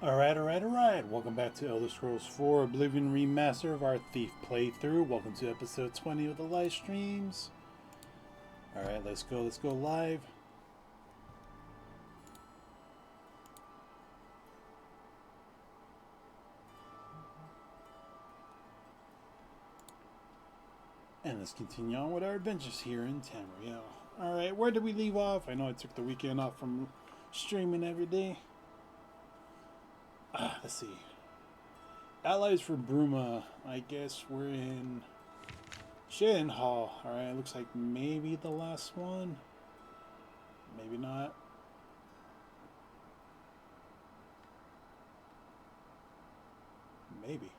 Alright. Welcome back to Elder Scrolls 4 Oblivion Remastered of our Thief playthrough. Welcome to episode 20 of the live streams. Alright, let's go live. And let's continue on with our adventures here in Tamriel. Alright, where did we leave off? I know I took the weekend off from streaming every day. Let's see. Allies for Bruma. I guess we're in Shadden Hall. Alright, looks like maybe the last one. Maybe not. Maybe.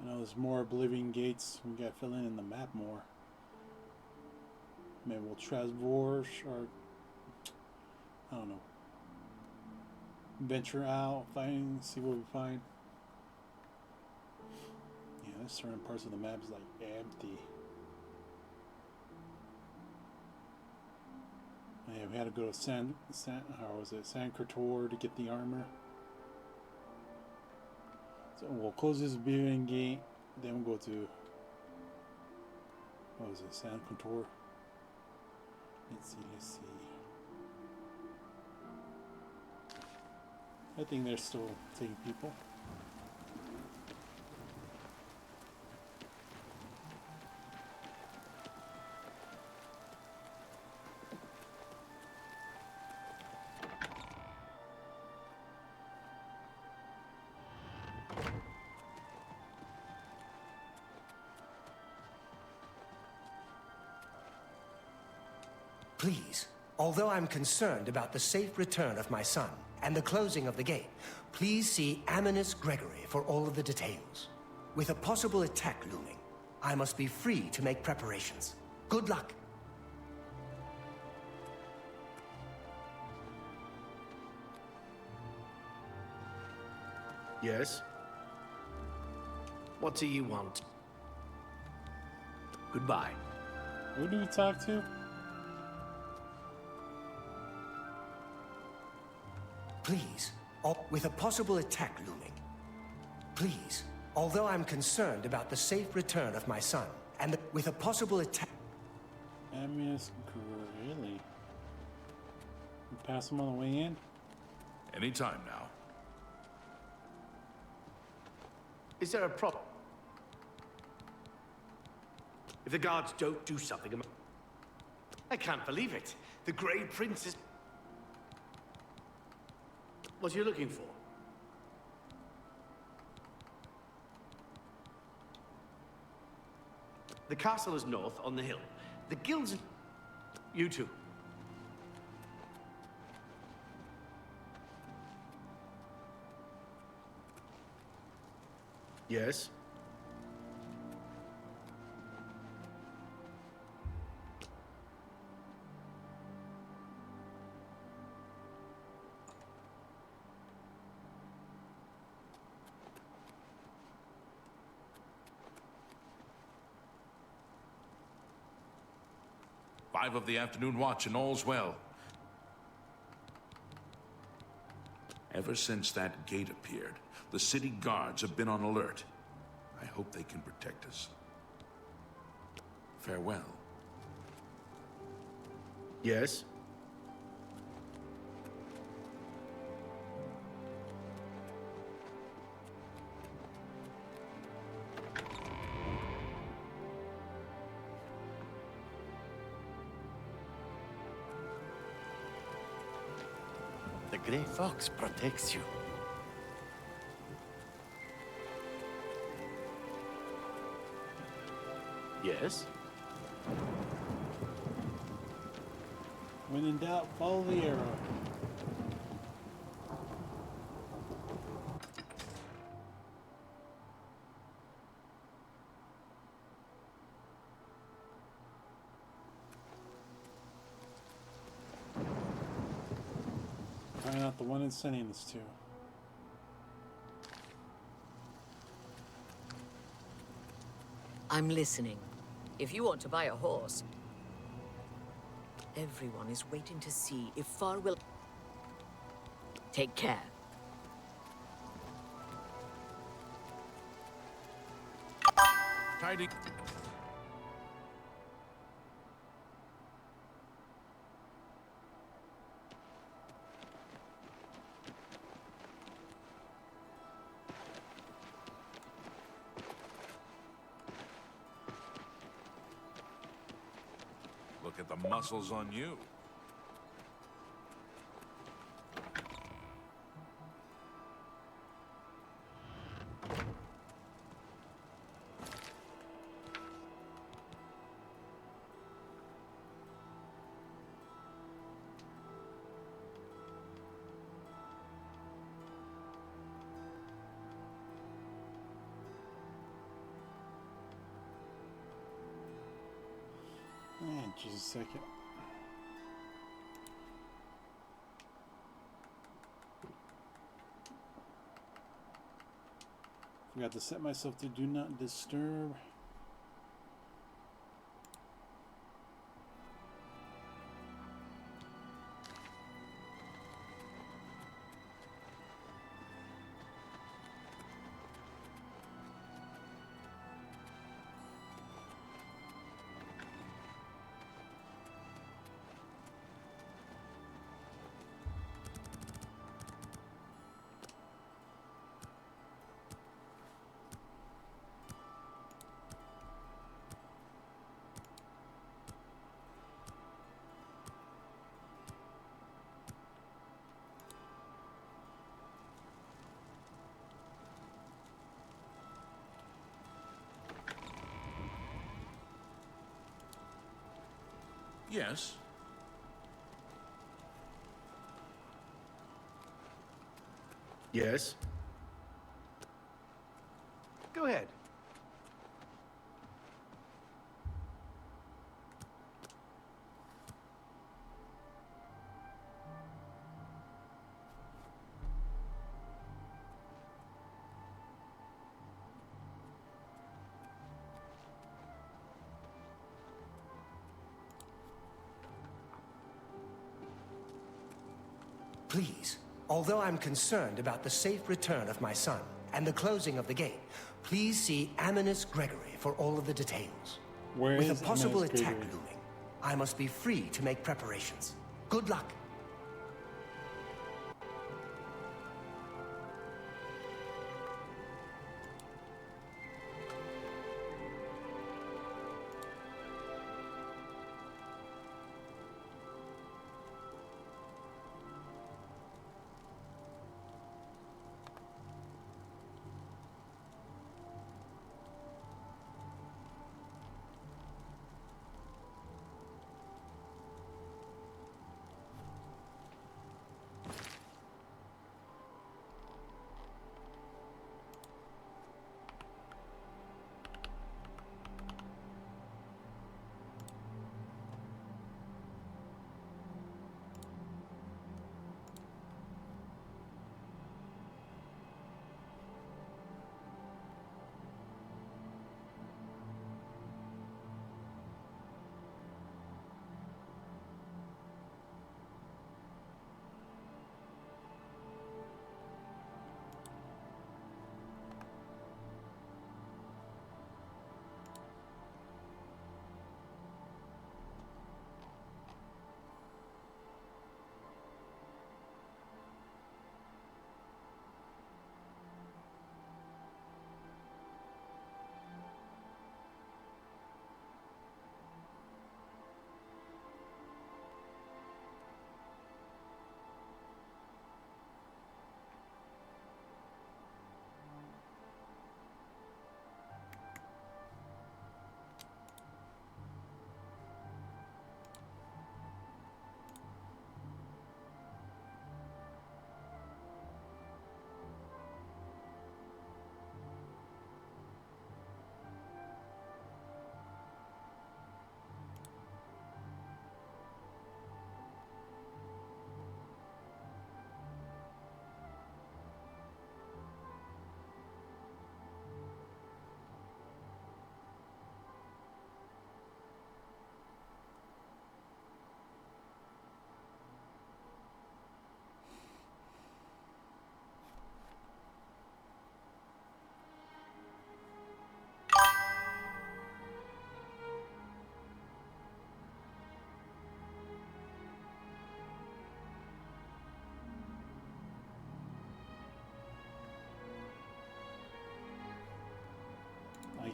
I know there's more Oblivion gates. We gotta fill in the map more. Maybe we'll Trasvor or I don't know. Venture out, see what we find. Yeah, there's certain parts of the map is like empty. Yeah, we had to go to San Cretor to get the armor. So we'll close this Oblivion gate, then we'll go to San Cretor. Let's see. I think they're still taking people. Please, although I'm concerned about the safe return of my son and the closing of the gate, please see Amicus Gregory for all of the details. With a possible attack looming, I must be free to make preparations. Good luck. Yes? What do you want? Goodbye. Who do we talk to? Please, with a possible attack looming. Please, although I'm concerned about the safe return of my son, and with a possible attack... Amicus Gregory. We pass him on the way in? Anytime now. Is there a problem? If the guards don't do something... I can't believe it. The Grey Prince is... What are you looking for? The castle is north on the hill. The guilds... You two. Yes? Five of the afternoon watch and all's well. Ever since that gate appeared, the city guards have been on alert. I hope they can protect us. Farewell. Yes? The Grey Fox protects you. Yes? When in doubt, follow the arrow. Find out the one it's sending this to. I'm listening. If you want to buy a horse, everyone is waiting to see if Far will... Take care. Tidy. Look at the muscles on you. Just a second. Forgot to set myself to do not disturb. Yes. Yes? Go ahead. Please, although I'm concerned about the safe return of my son and the closing of the gate, please see Amicus Gregory for all of the details. Where With is a possible Amicus attack Gregory? looming, I must be free to make preparations. Good luck.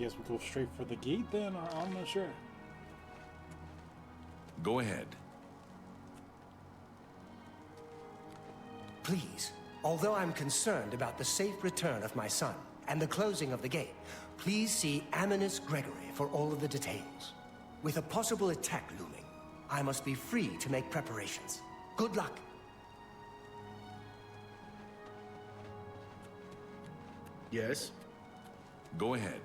guess we'll go straight for the gate then, or I'm not sure. Go ahead. Please, although I'm concerned about the safe return of my son and the closing of the gate, please see Aminus Gregory for all of the details. With a possible attack looming, I must be free to make preparations. Good luck. Yes? Go ahead.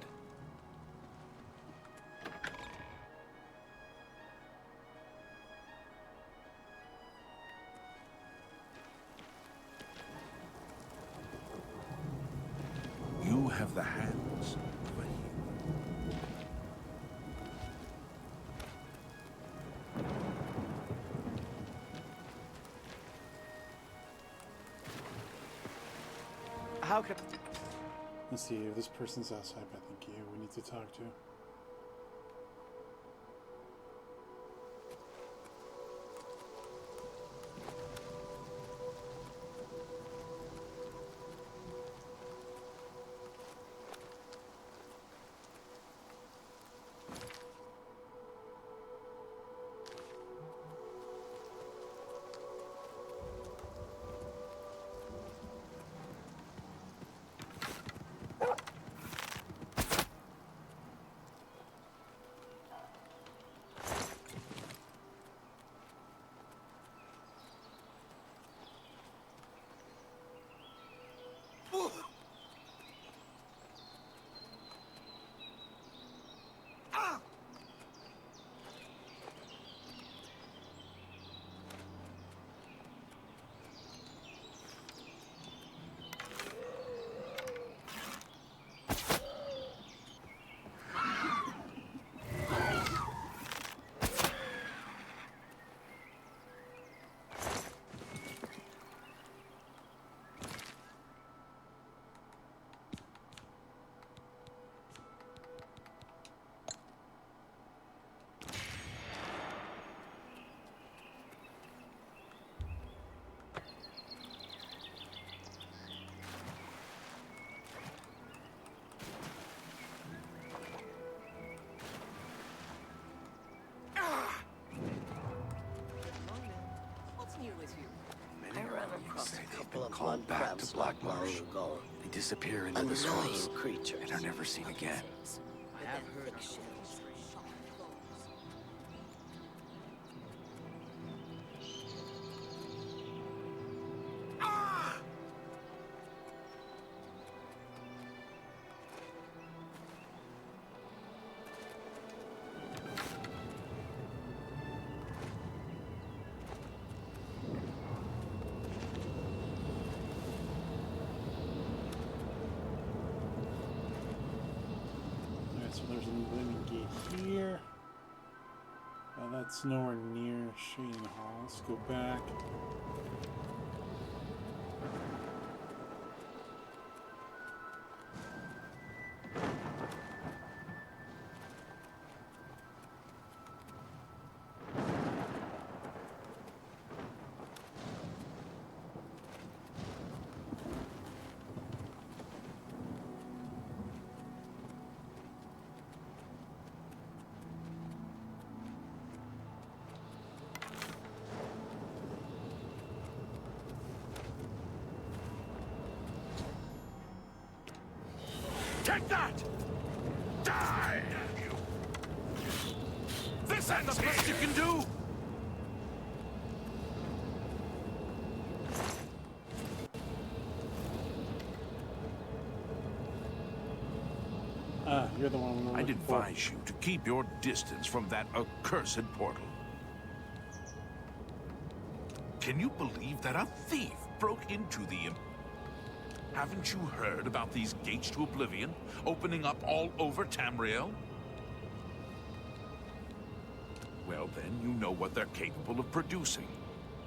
You have the hands of a hero. How can... Let's see if this person's outside. I think we need to talk to. I ran across a couple of Called blood back crabs to Black not long Marsh. ago. They disappear into the Annoying swamps creatures. and are never seen again. I have heard of shells. So there's an Oblivion gate here. That's nowhere near Shane Hall. Let's go back. Take that! Die! This ain't the best you can do! You're the one we're I'd looking for. advise you to keep your distance from that accursed portal. Can you believe that a thief broke into the... Haven't you heard about these gates to Oblivion opening up all over Tamriel? Well, then you know what they're capable of producing.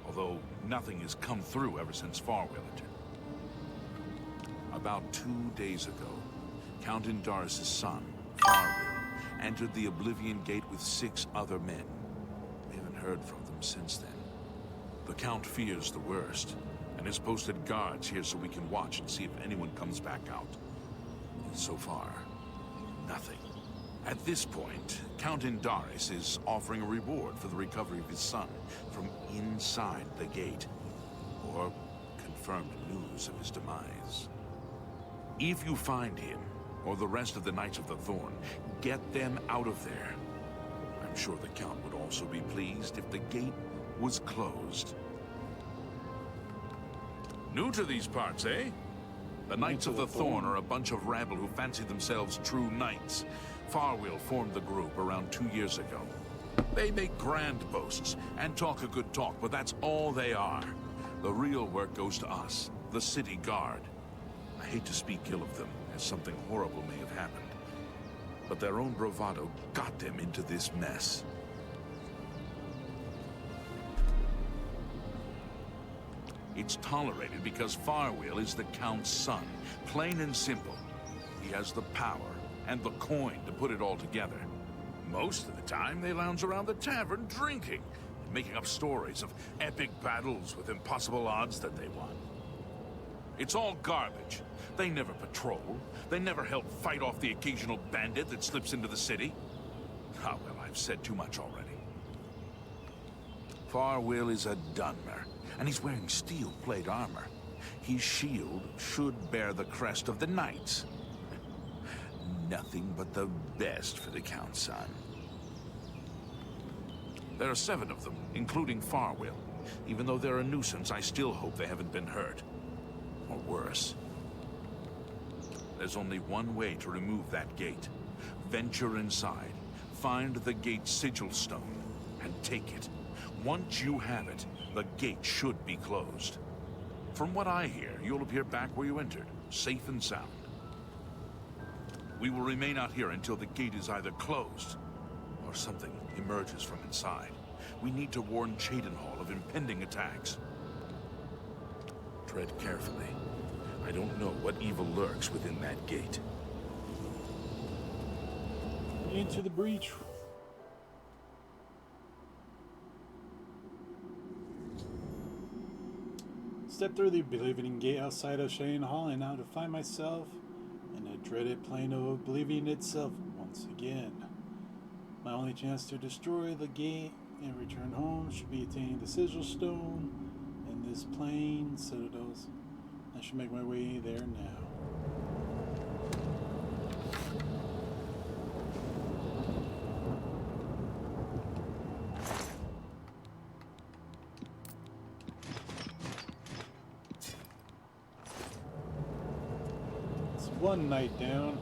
Although nothing has come through ever since Farwillerton. About 2 days ago, Count Indaris' son, Farwell, entered the Oblivion Gate with 6 other men. We haven't heard from them since then. The Count fears the worst, and has posted guards here so we can watch and see if anyone comes back out. So far, nothing. At this point, Count Indaris is offering a reward for the recovery of his son from inside the gate, or confirmed news of his demise. If you find him, or the rest of the Knights of the Thorn, get them out of there. I'm sure the Count would also be pleased if the gate was closed. New to these parts, eh? The Knights of the Thorn are a bunch of rabble who fancy themselves true knights. Farwheel formed the group around 2 years ago. They make grand boasts and talk a good talk, but that's all they are. The real work goes to us, the city guard. I hate to speak ill of them, as something horrible may have happened. But their own bravado got them into this mess. It's tolerated because Farwheel is the Count's son, plain and simple. He has the power and the coin to put it all together. Most of the time, they lounge around the tavern drinking, and making up stories of epic battles with impossible odds that they won. It's all garbage. They never patrol. They never help fight off the occasional bandit that slips into the city. Ah, well, I've said too much already. Farwheel is a Dunmer, and he's wearing steel plate armor. His shield should bear the crest of the Knights. Nothing but the best for the Count's son. There are 7 of them, including Farwheel. Even though they're a nuisance, I still hope they haven't been hurt. Or worse. There's only one way to remove that gate. Venture inside, find the gate's sigil stone, and take it. Once you have it, the gate should be closed. From what I hear, you'll appear back where you entered, safe and sound. We will remain out here until the gate is either closed, or something emerges from inside. We need to warn Cheydinhal of impending attacks. Tread carefully. I don't know what evil lurks within that gate. Into the breach. Step through the Oblivion gate outside of Cheydinhal and now to find myself in the dreaded plane of Oblivion itself once again. My only chance to destroy the gate and return home should be attaining the sigil stone in this plane citadels. I should make my way there now. It's one night down.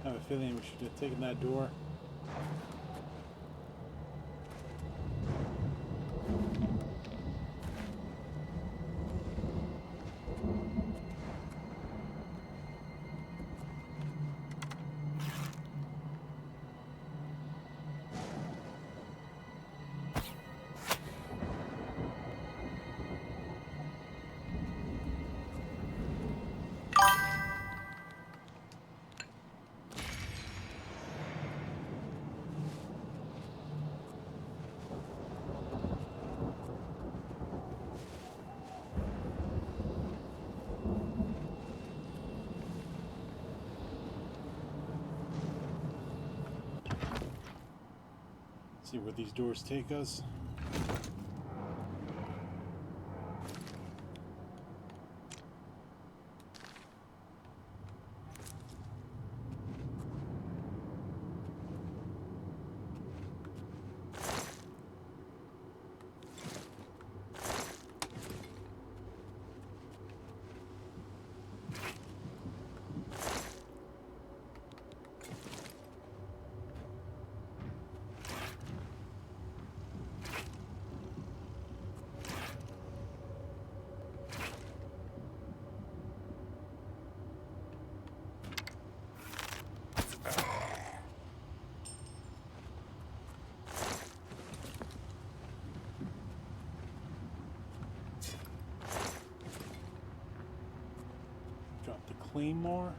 I have a feeling we should have taken that door. See where these doors take us. Drop the claymore.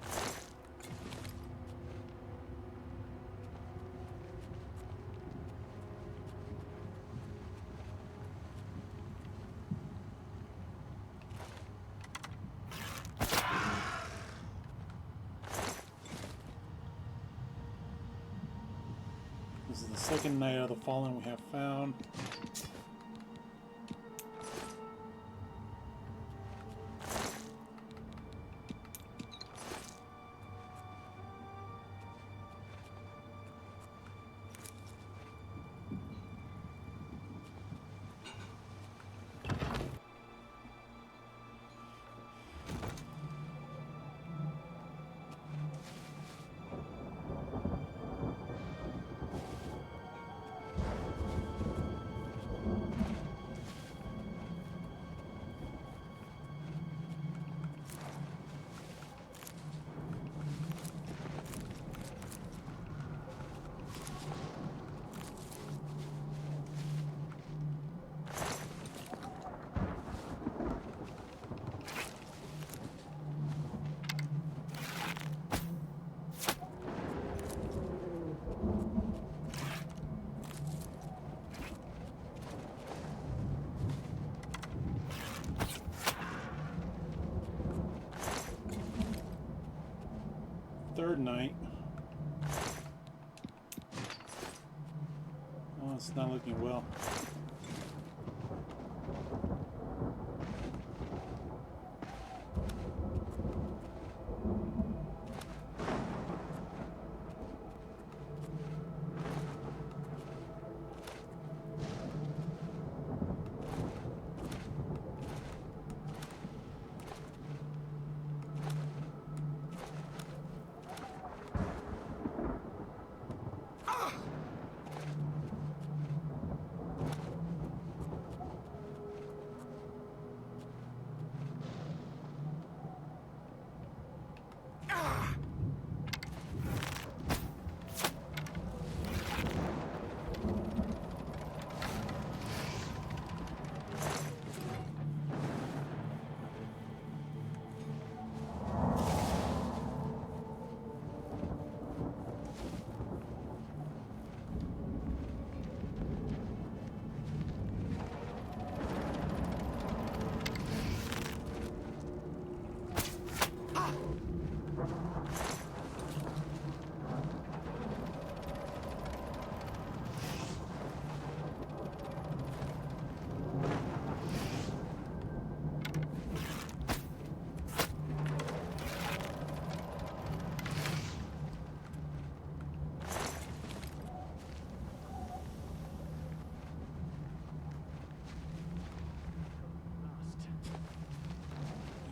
This is the second Night of the Fallen we have found. Third night. Oh, it's not looking well.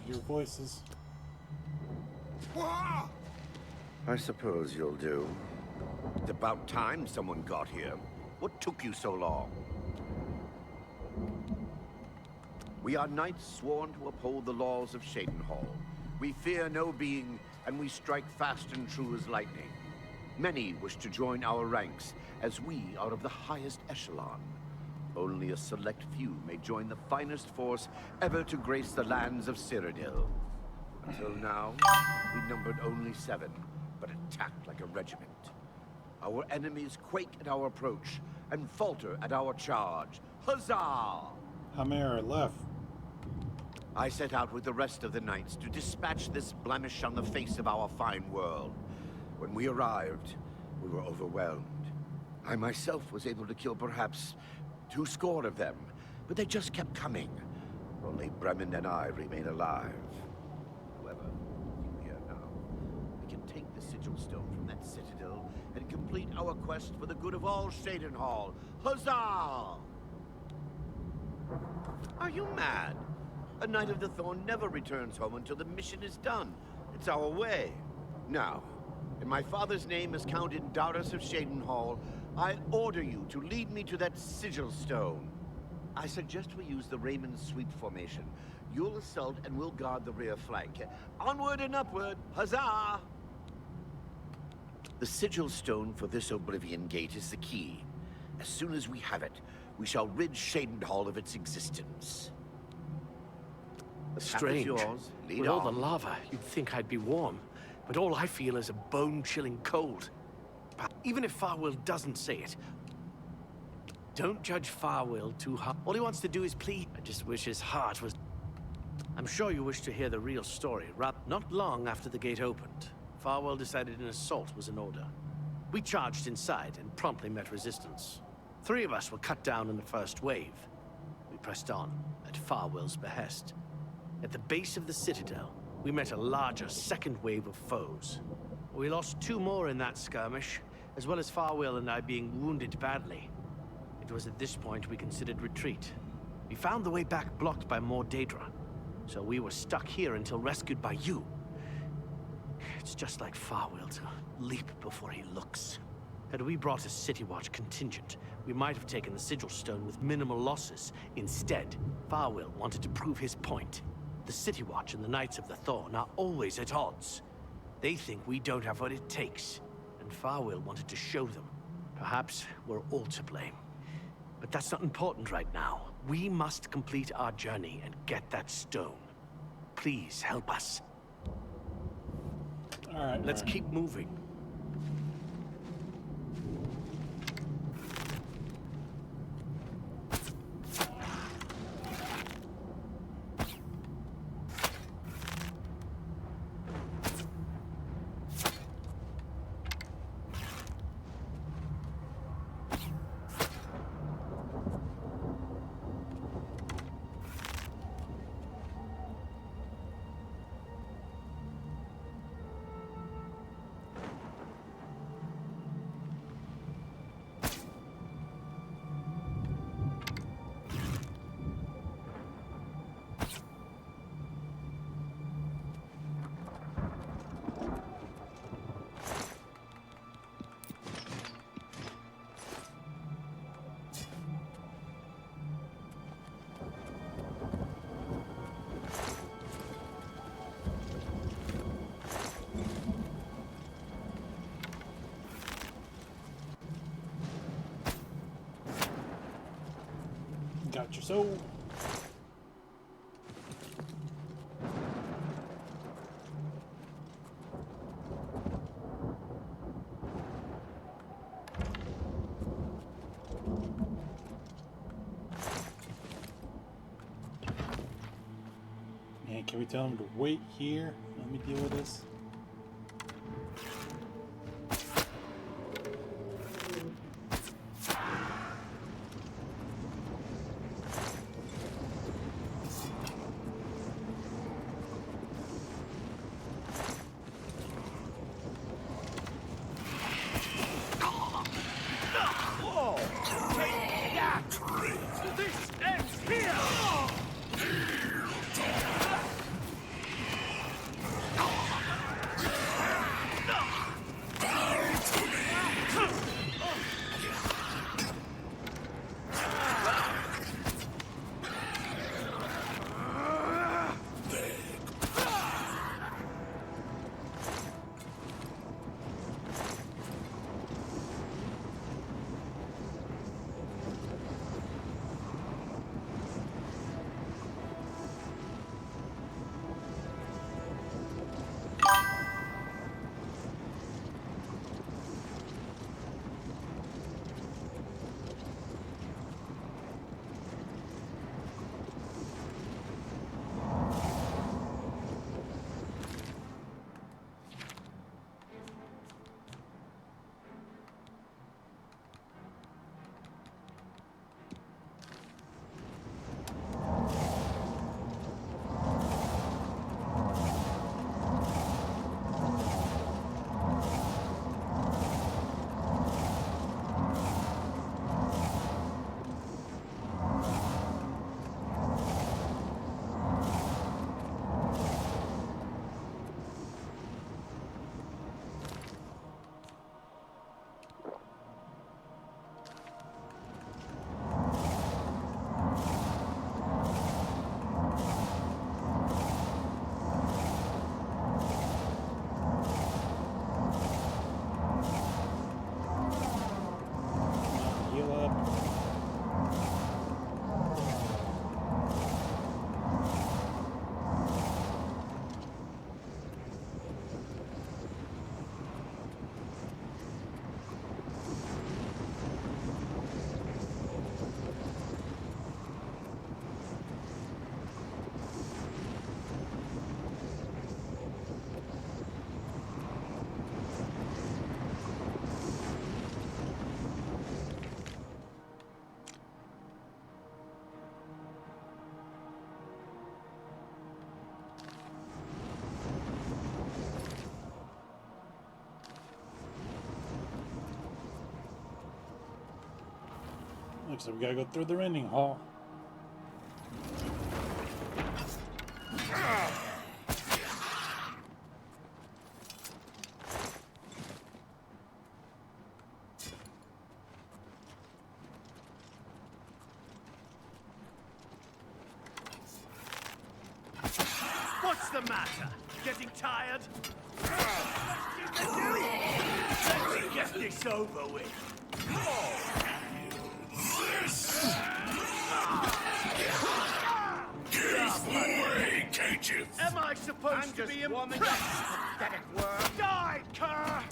Your voices. I suppose you'll do. It's about time someone got here. What took you so long? We are knights sworn to uphold the laws of Shadenhall. We fear no being, and we strike fast and true as lightning. Many wish to join our ranks, as we are of the highest echelon. Only a select few may join the finest force ever to grace the lands of Cyrodiil. Until now, we numbered only 7, but attacked like a regiment. Our enemies quake at our approach and falter at our charge. Huzzah! How many are left? I set out with the rest of the knights to dispatch this blemish on the face of our fine world. When we arrived, we were overwhelmed. I myself was able to kill perhaps 200 of them, but they just kept coming. Only Bremen and I remain alive. However, you here now. We can take the sigil stone from that citadel and complete our quest for the good of all Shadenhall. Huzzah! Are you mad? A Knight of the Thorn never returns home until the mission is done. It's our way. Now, in my father's name as Count Indarus of Shadenhall, I order you to lead me to that sigil stone. I suggest we use the Raymond Sweep formation. You'll assault and we'll guard the rear flank. Onward and upward! Huzzah! The sigil stone for this Oblivion Gate is the key. As soon as we have it, we shall rid Shadenhall of its existence. The path is Strange. yours. Lead With all the on. lava, you'd think I'd be warm. But all I feel is a bone-chilling cold. But even if Farwell doesn't say it, don't judge Farwell too hard. All he wants to do is plead. I just wish his heart was... I'm sure you wish to hear the real story. Not long after the gate opened, Farwell decided an assault was in order. We charged inside and promptly met resistance. 3 of us were cut down in the first wave. We pressed on, at Farwell's behest. At the base of the citadel, we met a larger second wave of foes. We lost 2 more in that skirmish, as well as Farwell and I being wounded badly. It was at this point we considered retreat. We found the way back blocked by more Daedra, so we were stuck here until rescued by you. It's just like Farwell to leap before he looks. Had we brought a City Watch contingent, we might have taken the Sigil Stone with minimal losses. Instead, Farwell wanted to prove his point. The City Watch and the Knights of the Thorn are always at odds. They think we don't have what it takes, and Farwell wanted to show them. Perhaps we're all to blame. But that's not important right now. We must complete our journey and get that stone. Please help us. All right. Let's keep moving. Got your soul. Man, can we tell him to wait here? Let me deal with this. Looks like we gotta go through the rending hall. What's the matter? Getting tired? Let's get this over with. Am I supposed to be impressed? Pathetic worm. Die, cur!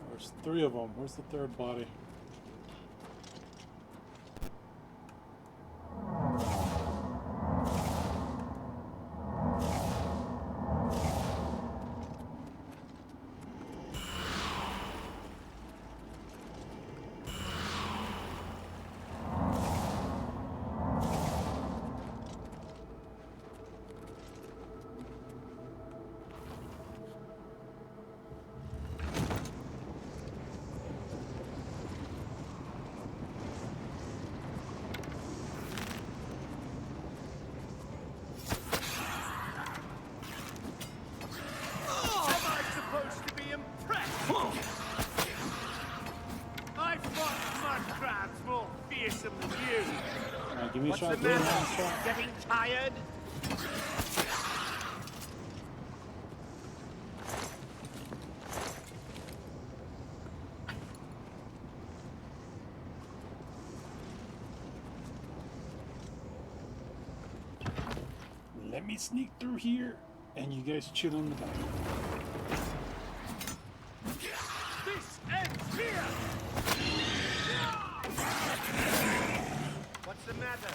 There's 3 of them. Where's the 3rd body? Give me a shot. Getting tired? Let me sneak through here, and you guys chill in the back. This ends here! What's the matter?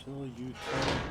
Till you turn.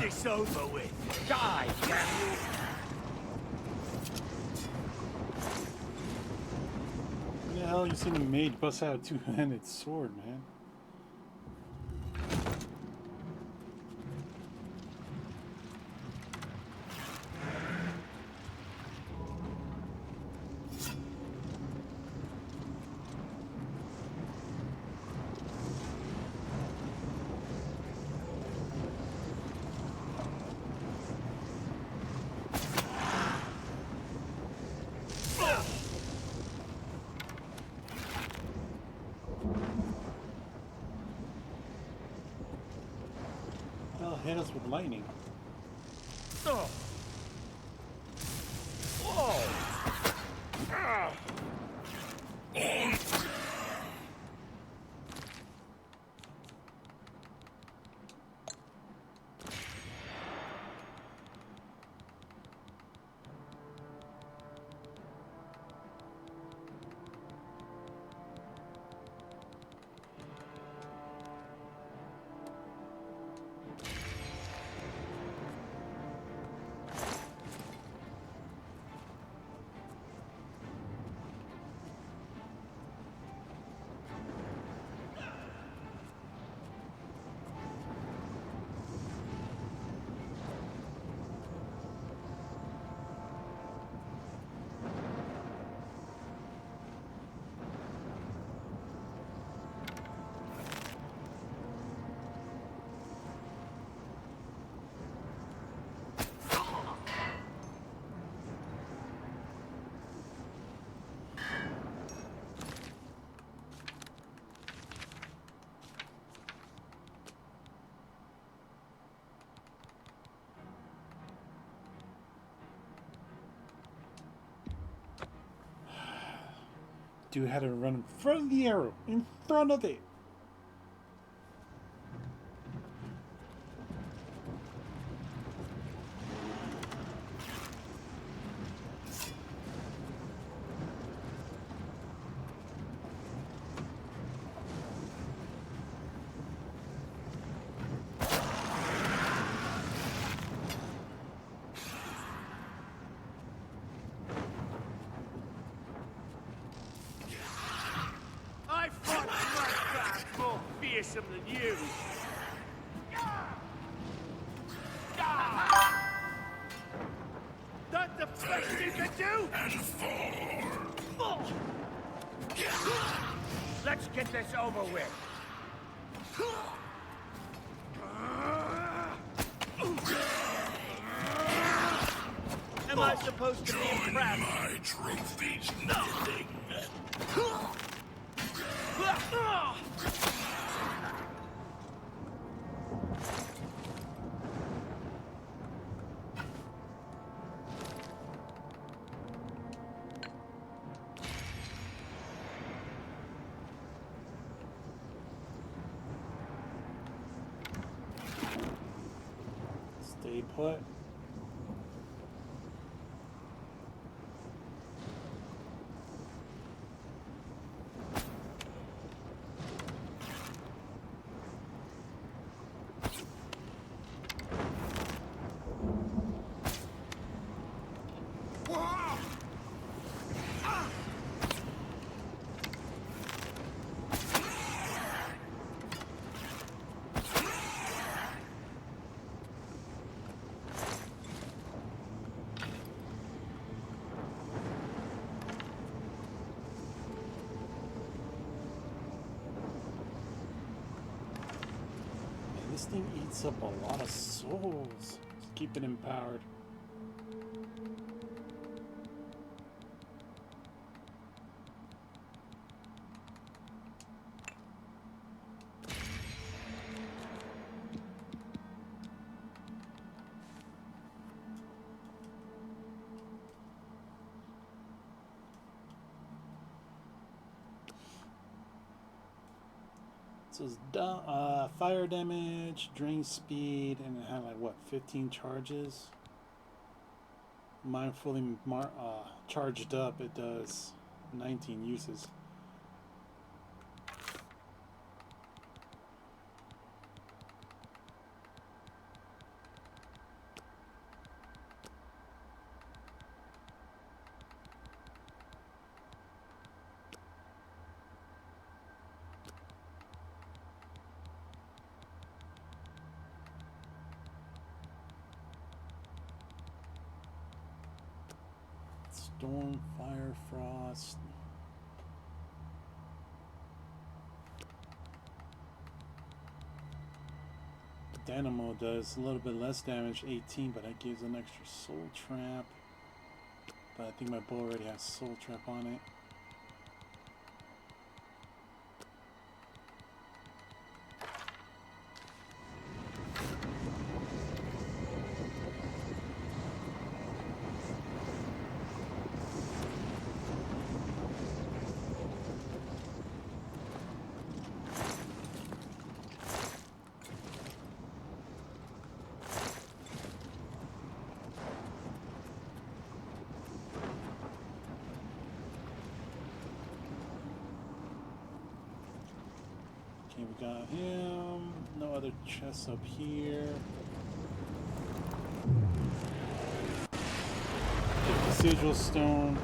this over with. Die, damn you. When the hell you seen a mage bust out a two-handed sword, man? They'll hit us with lightning. Oh. Whoa. Ah. Dude had to run in front of the arrow. In front of it. I fought bloodbath more fearsome than you. That's the best you can do? Let's get this over with. Am I supposed to be impressed? My trophies, nothing. Stay put. This thing eats up a lot of souls. Let's keep it empowered. So it's fire damage, drain speed, and it had like what, 15 charges? Mine fully charged up, it does 19 uses. Storm, fire, frost. Dynamo does a little bit less damage, 18, but it gives an extra soul trap. But I think my bow already has soul trap on it. Okay, we got him. No other chests up here. The sigil stone.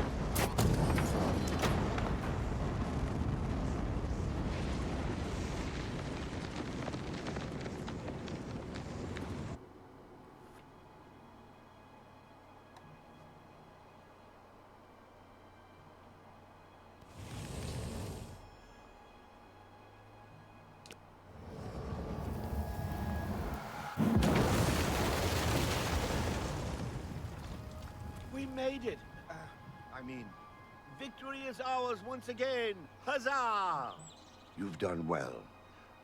We made it! Victory is ours once again! Huzzah! You've done well.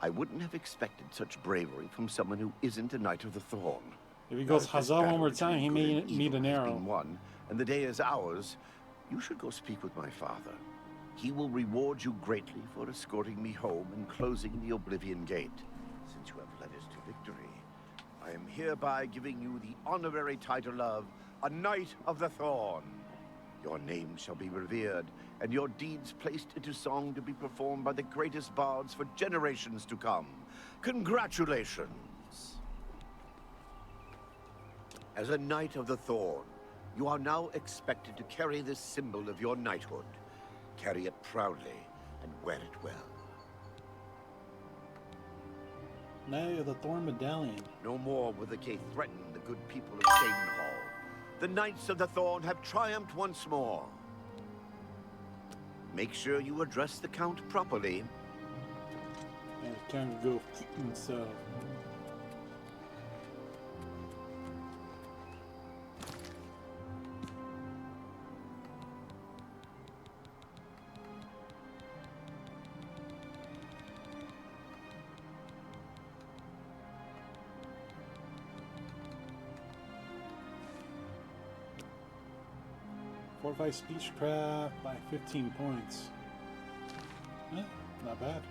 I wouldn't have expected such bravery from someone who isn't a Knight of the Thorn. If he goes Now, if this huzzah one battle more time, he between may good and need evil an has arrow. been won, and the day is ours. You should go speak with my father. He will reward you greatly for escorting me home and closing the Oblivion Gate. Since you have led us to victory, I am hereby giving you the honorary title of a Knight of the Thorn. Your name shall be revered, and your deeds placed into song to be performed by the greatest bards for generations to come. Congratulations! As a Knight of the Thorn, you are now expected to carry this symbol of your knighthood. Carry it proudly and wear it well. Knight of the Thorn Medallion. No more will the gate threaten the good people of Shadenhall. The Knights of the Thorn have triumphed once more. Make sure you address the Count properly. And it can go himself. Fortify Speechcraft by 15 points. Not bad.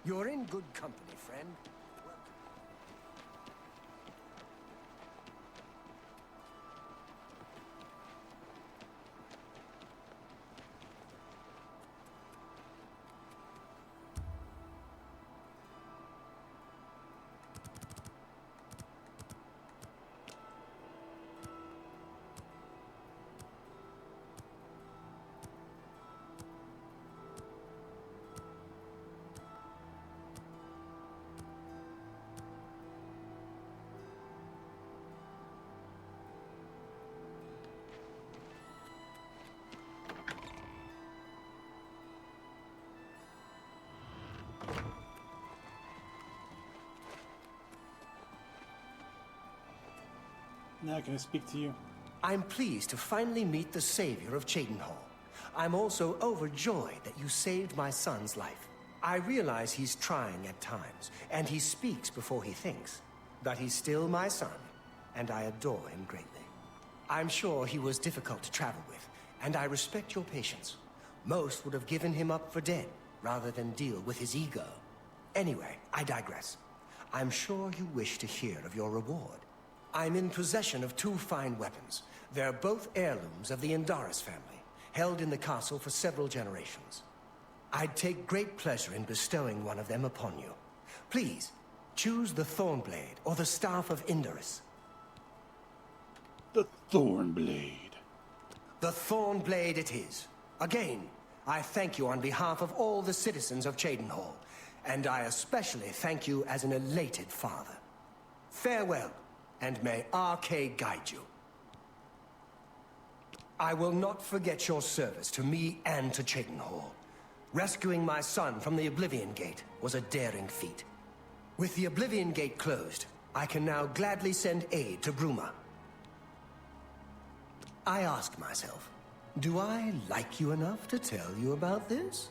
You're in good company, friend. Now can I speak to you? I'm pleased to finally meet the savior of Shadenhall. I'm also overjoyed that you saved my son's life. I realize he's trying at times, and he speaks before he thinks. But he's still my son, and I adore him greatly. I'm sure he was difficult to travel with, and I respect your patience. Most would have given him up for dead, rather than deal with his ego. Anyway, I digress. I'm sure you wish to hear of your reward. I'm in possession of 2 fine weapons. They're both heirlooms of the Indaris family, held in the castle for several generations. I'd take great pleasure in bestowing one of them upon you. Please, Choose the Thornblade or the Staff of Indorus. The Thornblade. The Thornblade it is. Again, I thank you on behalf of all the citizens of Cheydinhal, and I especially thank you as an elated father. Farewell, and may Arcade guide you. I will not forget your service to me and to Cheydinhal. Rescuing my son from the Oblivion Gate was a daring feat. With the Oblivion Gate closed, I can now gladly send aid to Bruma. I ask myself, do I like you enough to tell you about this?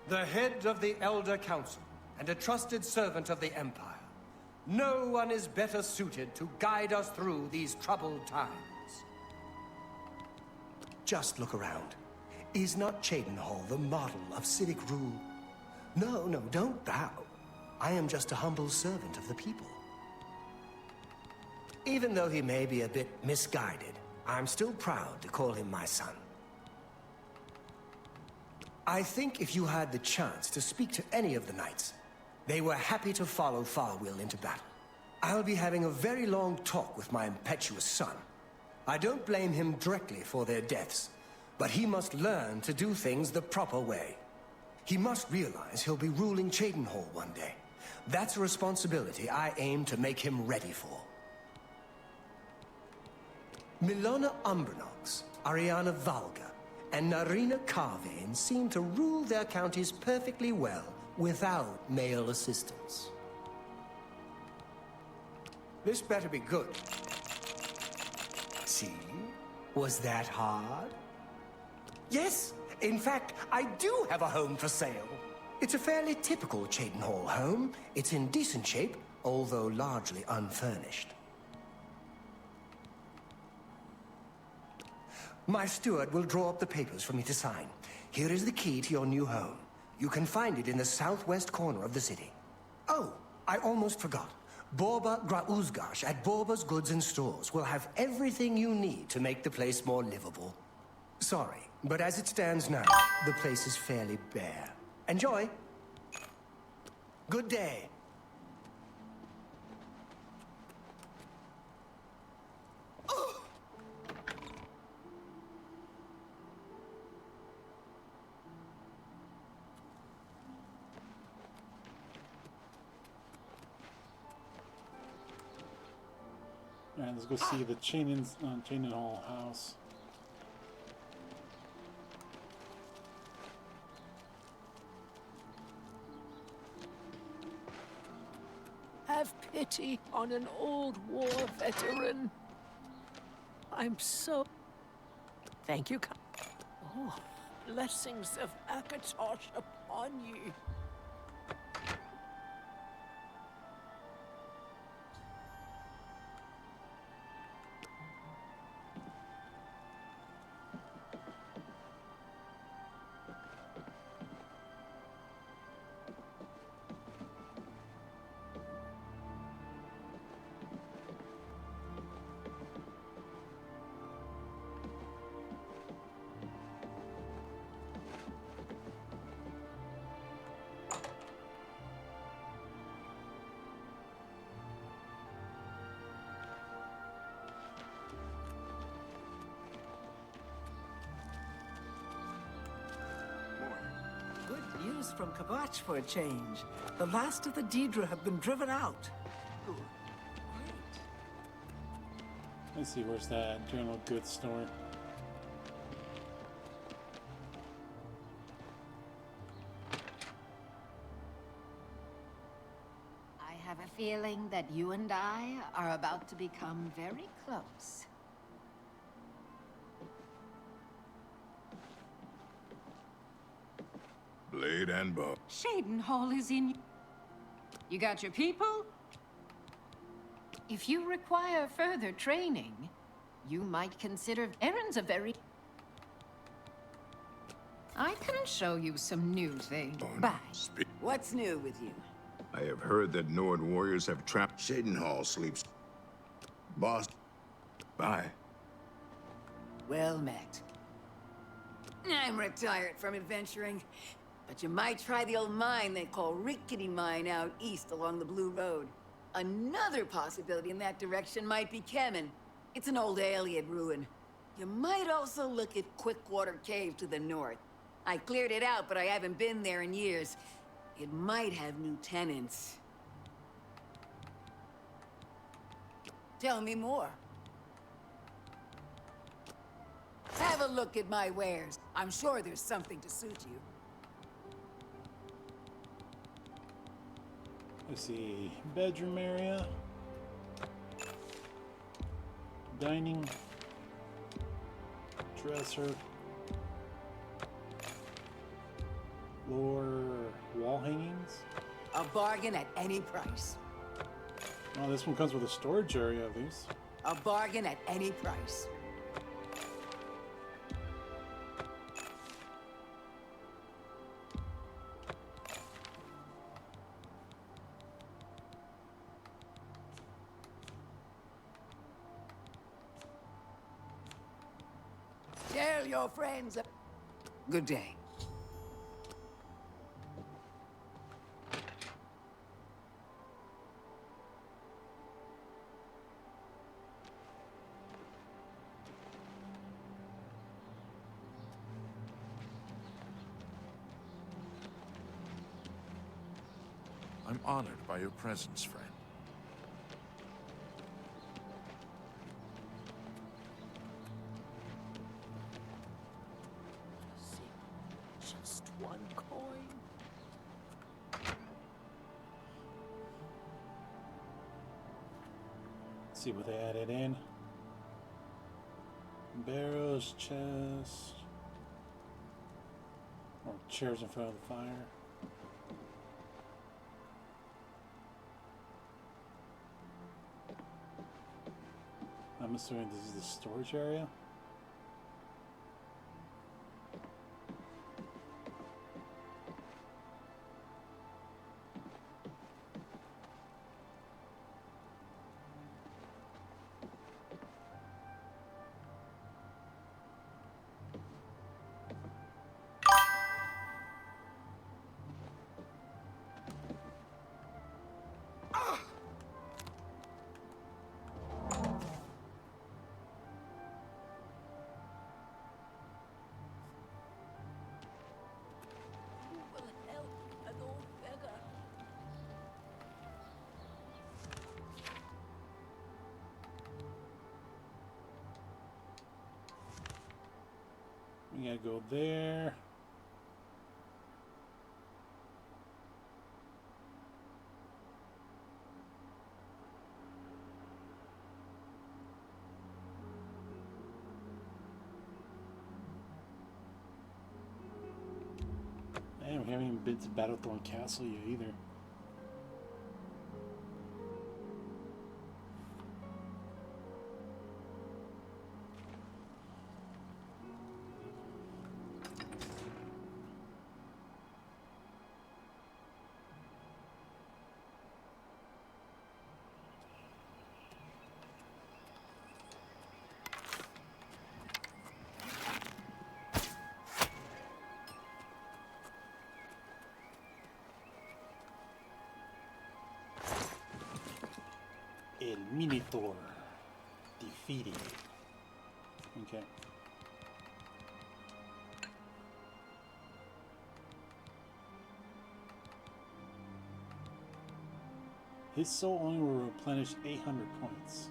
The head of the Elder Council and a trusted servant of the Empire. No one is better suited to guide us through these troubled times. Just look around. Is not Cheydinhal the model of civic rule? No, don't bow. I am just a humble servant of the people. Even though he may be a bit misguided, I'm still proud to call him my son. I think if you had the chance to speak to any of the knights, they were happy to follow Farwill into battle. I'll be having a very long talk with my impetuous son. I don't blame him directly for their deaths, but he must learn to do things the proper way. He must realize he'll be ruling Cheydinhal one day. That's a responsibility I aim to make him ready for. Milona Umbranox, Ariana Valga, and Narina Carvane seem to rule their counties perfectly well without male assistance. This better be good. See? Was that hard? Yes, in fact, I do have a home for sale. It's a fairly typical Cheydinhal home. It's in decent shape, although largely unfurnished. My steward will draw up the papers for me to sign. Here is the key to your new home. You can find it in the southwest corner of the city. Oh, I almost forgot. Borba Grauzgash at Borba's Goods and Stores will have everything you need to make the place more livable. Sorry, but as it stands now, the place is fairly bare. Enjoy! Good day. Alright, let's go see the Cheydinhal house. Have pity on an old war veteran. I'm so... Thank you. Oh, blessings of Akatosh upon you. Good news from Kabach for a change. The last of the Daedra have been driven out. Good. Great. Let's see, where's that general goods store? I have a feeling that you and I are about to become very close. Blade and bow. Cheydinhal is in... You got your people? If you require further training, you might consider errands a very... I can show you some new things. Bye. What's new with you? I have heard that Nord warriors have trapped Cheydinhal sleeps. Boss. Bye. Well met. I'm retired from adventuring. But you might try the old mine they call Rickety Mine out east along the Blue Road. Another possibility in that direction might be Kemen. It's an old Alien ruin. You might also look at Quickwater Cave to the north. I cleared it out, but I haven't been there in years. It might have new tenants. Tell me more. Have a look at my wares. I'm sure there's something to suit you. Let's see, bedroom area, dining, dresser, lower wall hangings. A bargain at any price. Oh, this one comes with a storage area at least. A bargain at any price. Tell your friends. Good day. I'm honored by your presence, friend. Just one coin. Let's see what they added in. Barrels, chest, or chairs in front of the fire. I'm assuming this is the storage area. We gotta go there. Damn, we haven't even been to Battlethorn Castle yet either. El Minotaur defeated. Okay. His soul only will replenish 800 points.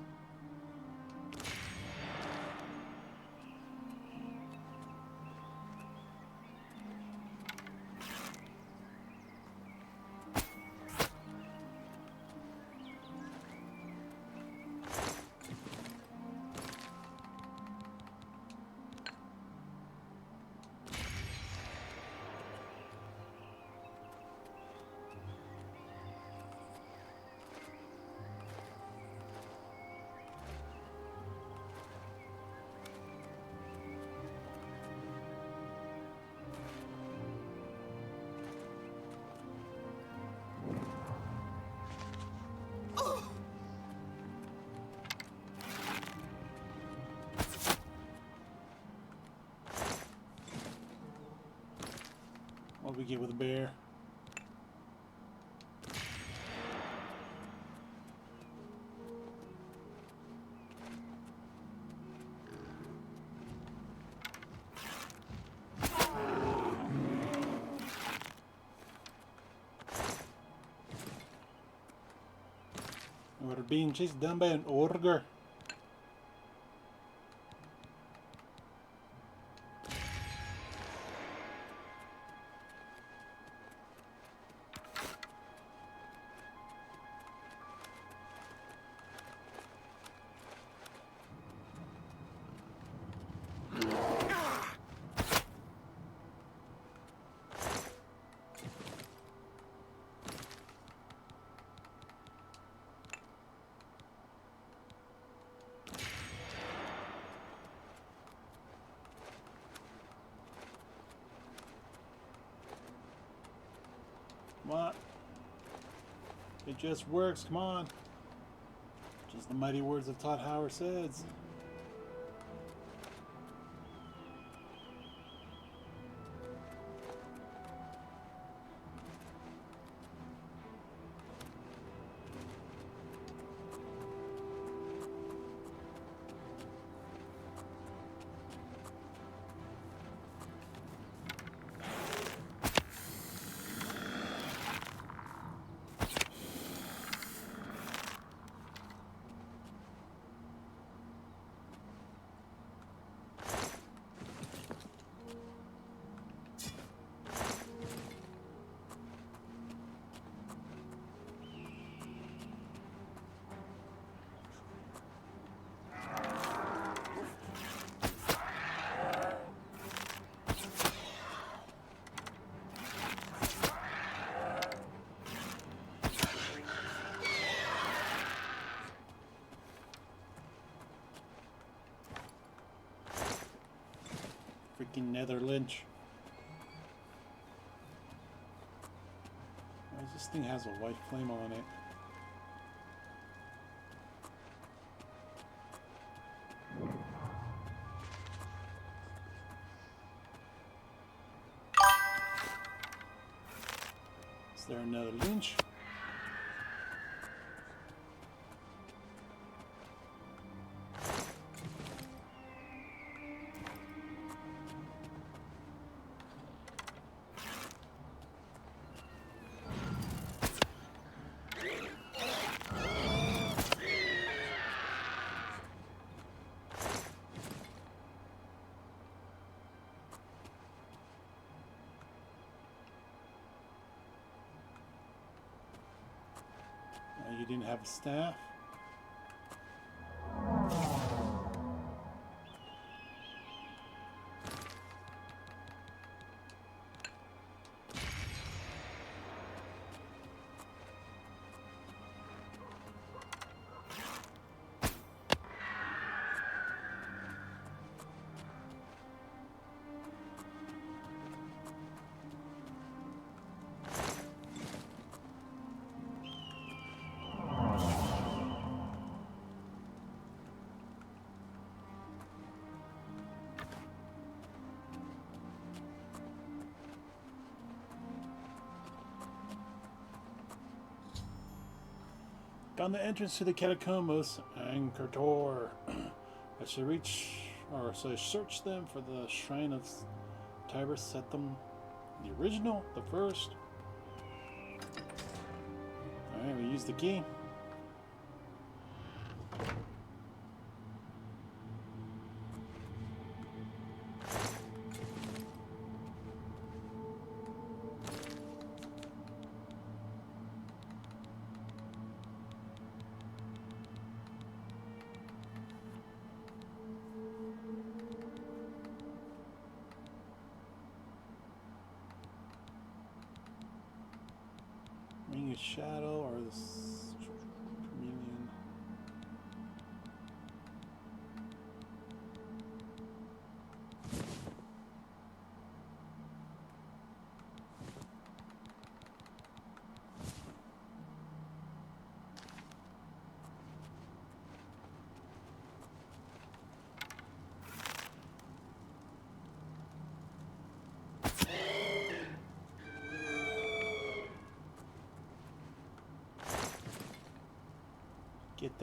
What we get with a bear? We're being chased down by an ogre. What? It just works, come on. Just the mighty words of Todd Howard says. Freaking nether lynch. Why does this thing has a white flame on it? Is there another lynch? You didn't have a staff? Found the entrance to the catacombs and Kurtor. I should search them for the shrine of Tiber Septim. The original? The first? Alright, we use the key. Ring of Shadow or this chameleon.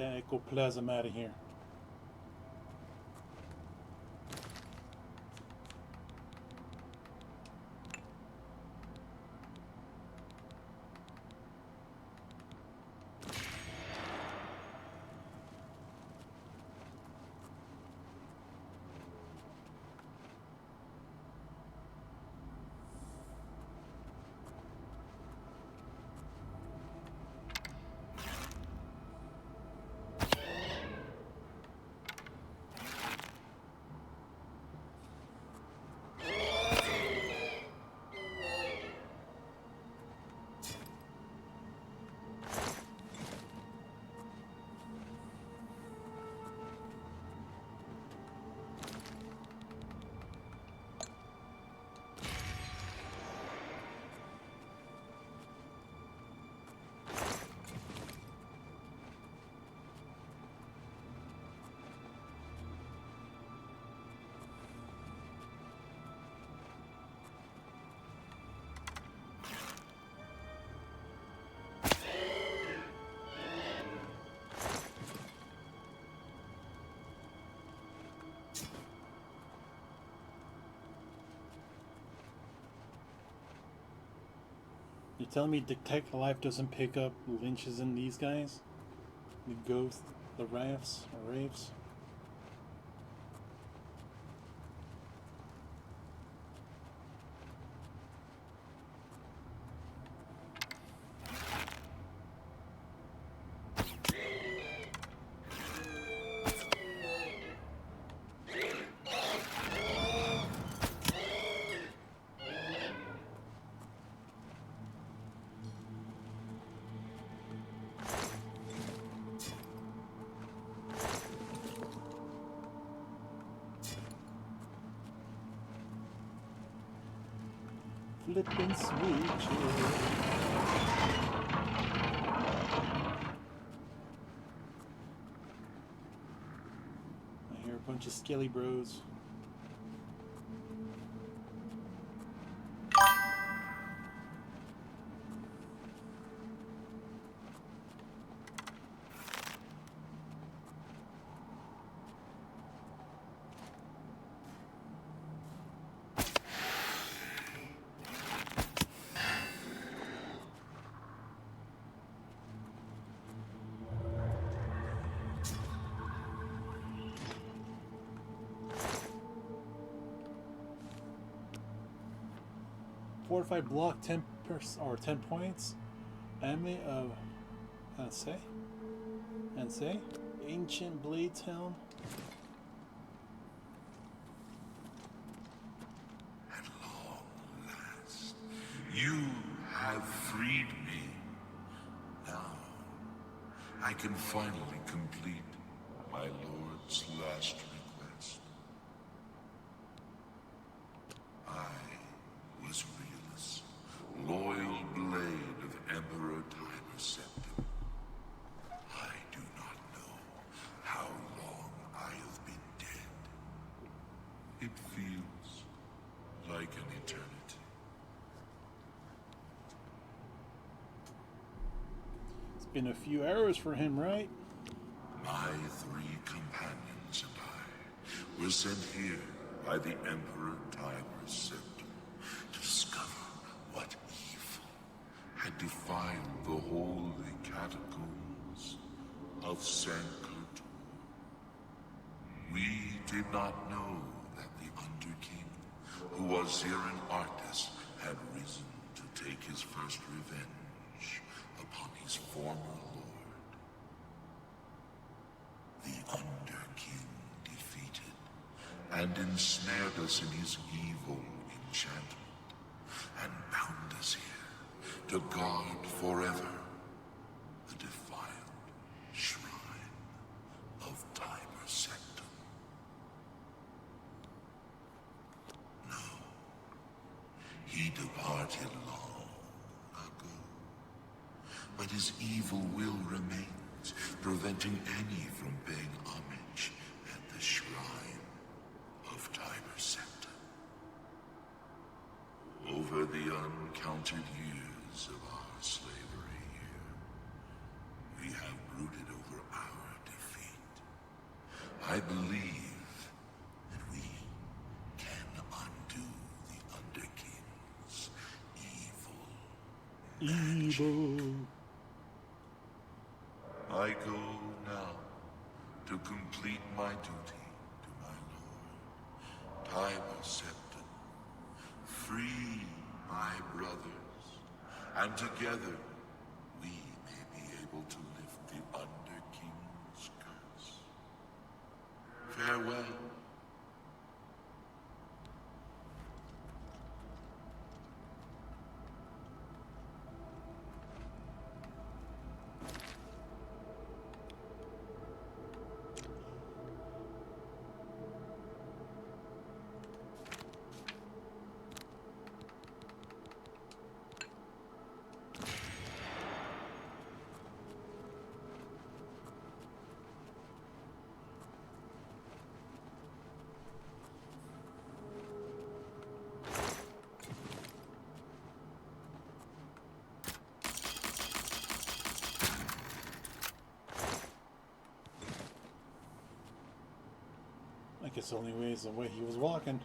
that ectoplasm out of here. You're telling me Detect Life doesn't pick up lynches in these guys? The ghosts, the rafts, or raves? Flippin' switch. I hear a bunch of skelly bros. Fortified block 10 or 10 points. Enemy of say Ancient Blade Town. At long last, you have freed me. Now, I can finally complete my lord's last request. I was Realus, loyal blade of Emperor Tiber Septim. I do not know how long I have been dead. It feels like an eternity. It's been a few hours for him, right? My 3 companions and I were sent here by the Emperor Tiber Septim to discover what evil had defiled the holy catacombs of Sankotor. We did not know that the Underking, who was here in Artis, had risen to take his first revenge upon his former lord. The Underking defeated and ensnared us in his evil enchantment, and bound us here to guard forever the defiled shrine of Tiber Septim. No, he departed long ago, but his evil will remains, preventing any from paying homage at the shrine of Tiber Septim. Over the uncounted years of our slavery here, we have brooded over our I believe that we can undo the Underking's evil. Evil. I go now to complete my duty to my lord. Time has set them. Free my brothers, and together we may be able to lift the Underking's curse. Farewell. I guess the only way is the way he was walking.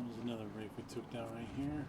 There's another wraith we took down right here.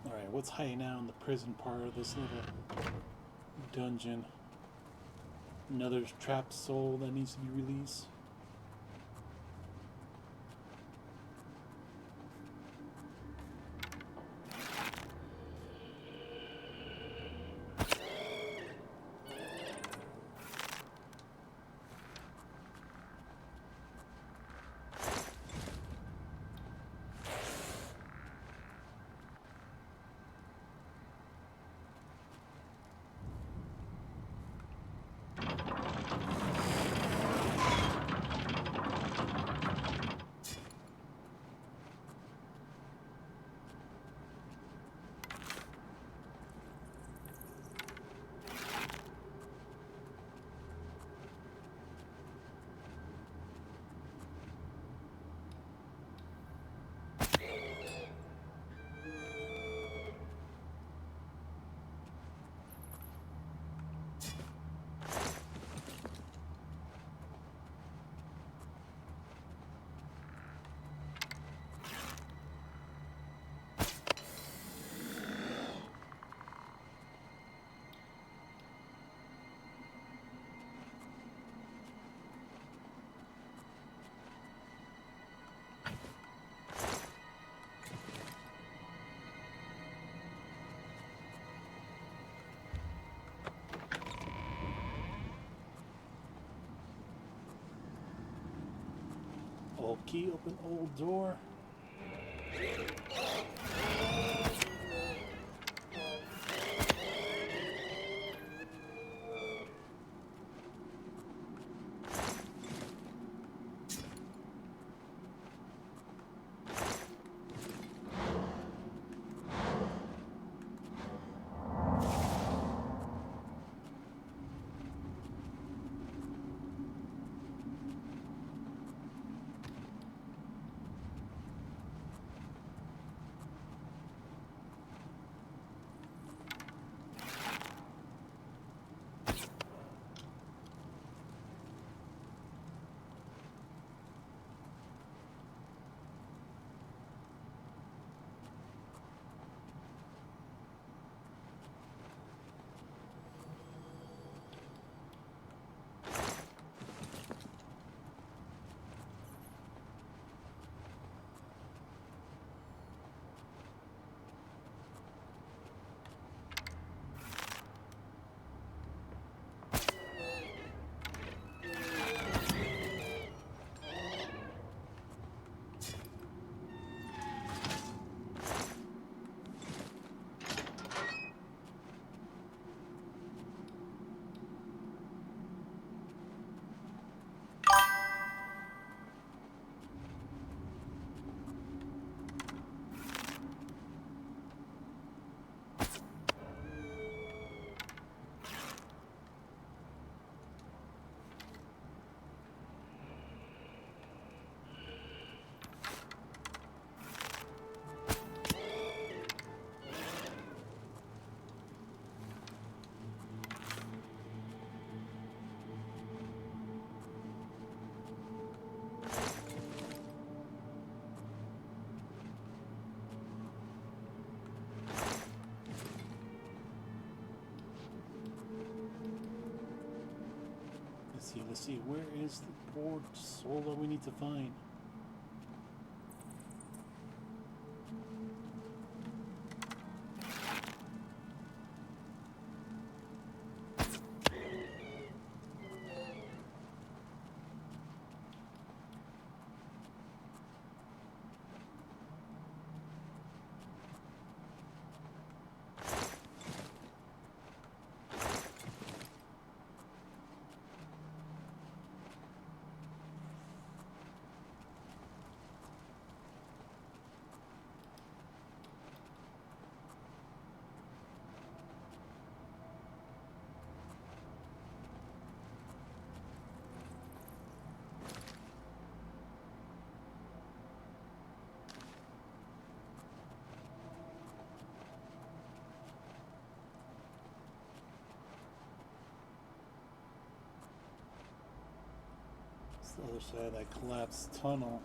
Alright, what's hiding out in the prison part of this little dungeon? Another trapped soul that needs to be released. Old key, open old door. Let's see, where is the board soul that we need to find? It's the other side of that collapsed tunnel.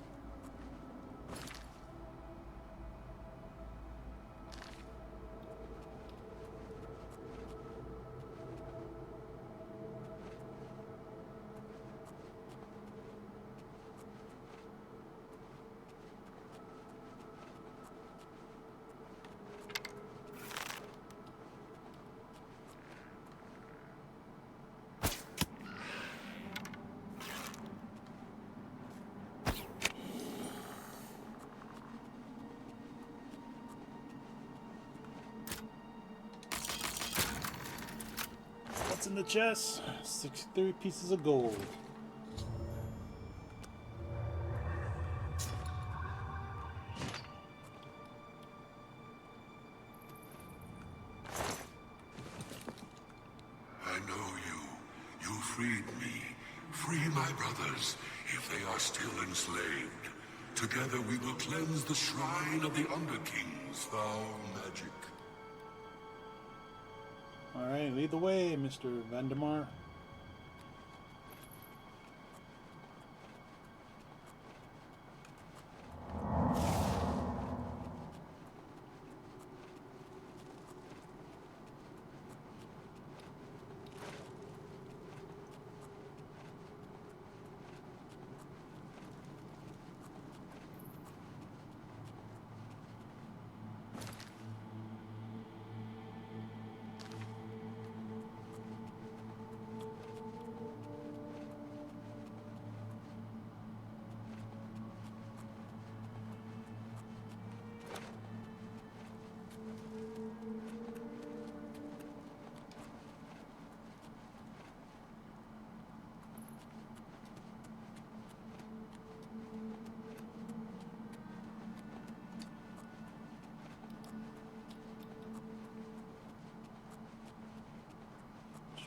What's in the chest? 63 pieces of gold. I know you. You freed me. Free my brothers, if they are still enslaved. Together we will cleanse the shrine of the Underking's foul magic. Alright, lead the way, Mr. Vandemar.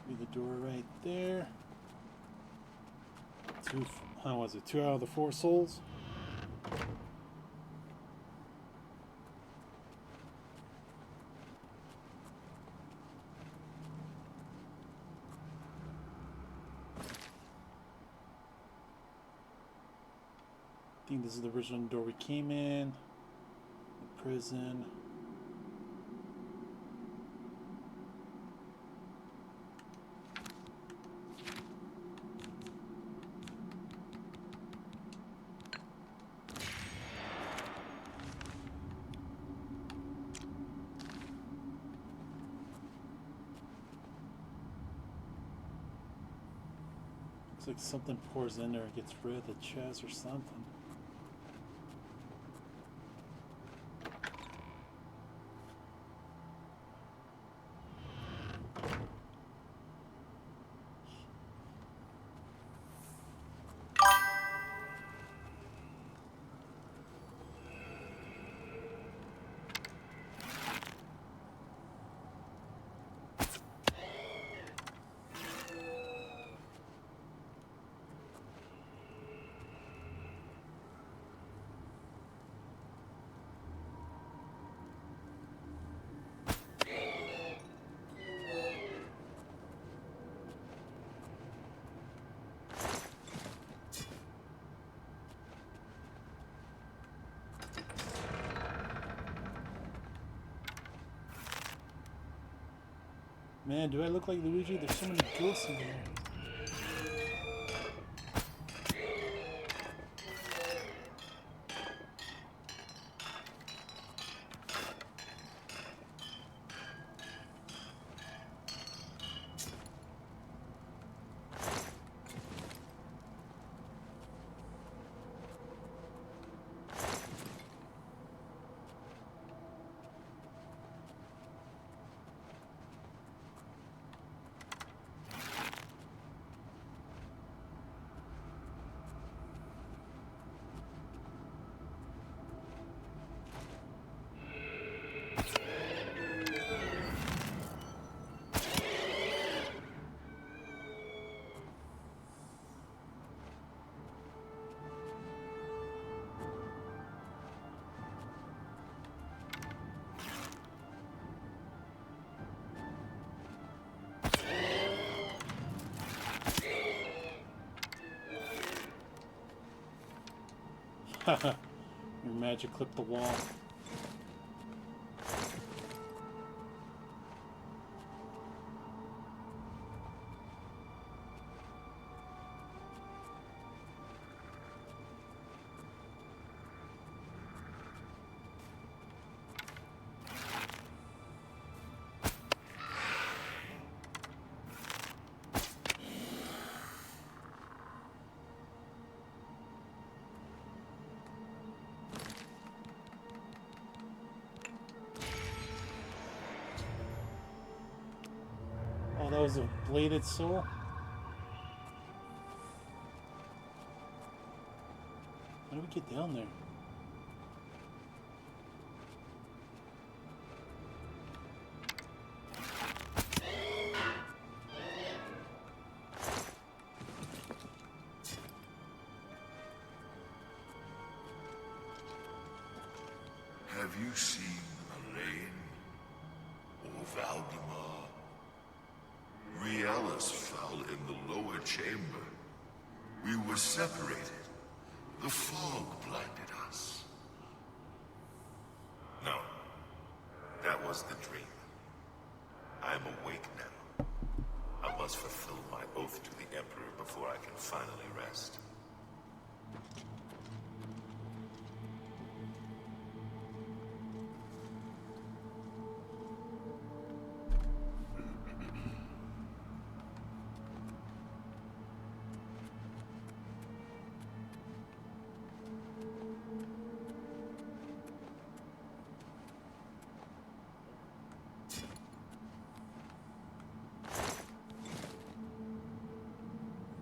Be the door right there. How was it? 2 out of the 4 souls? I think this is the original door we came in. The prison. Looks like something pours in there and gets rid of the chest or something. Man, do I look like Luigi? There's so many ghosts in here. Your magic clipped the wall. Oh, that was a bladed soul? How do we get down there? Have you seen Elaine or Valdemar? Rielus fell in the lower chamber. We were separated. The fog blinded us. No, that was the dream. I am awake now. I must fulfill my oath to the Emperor before I can finally rest.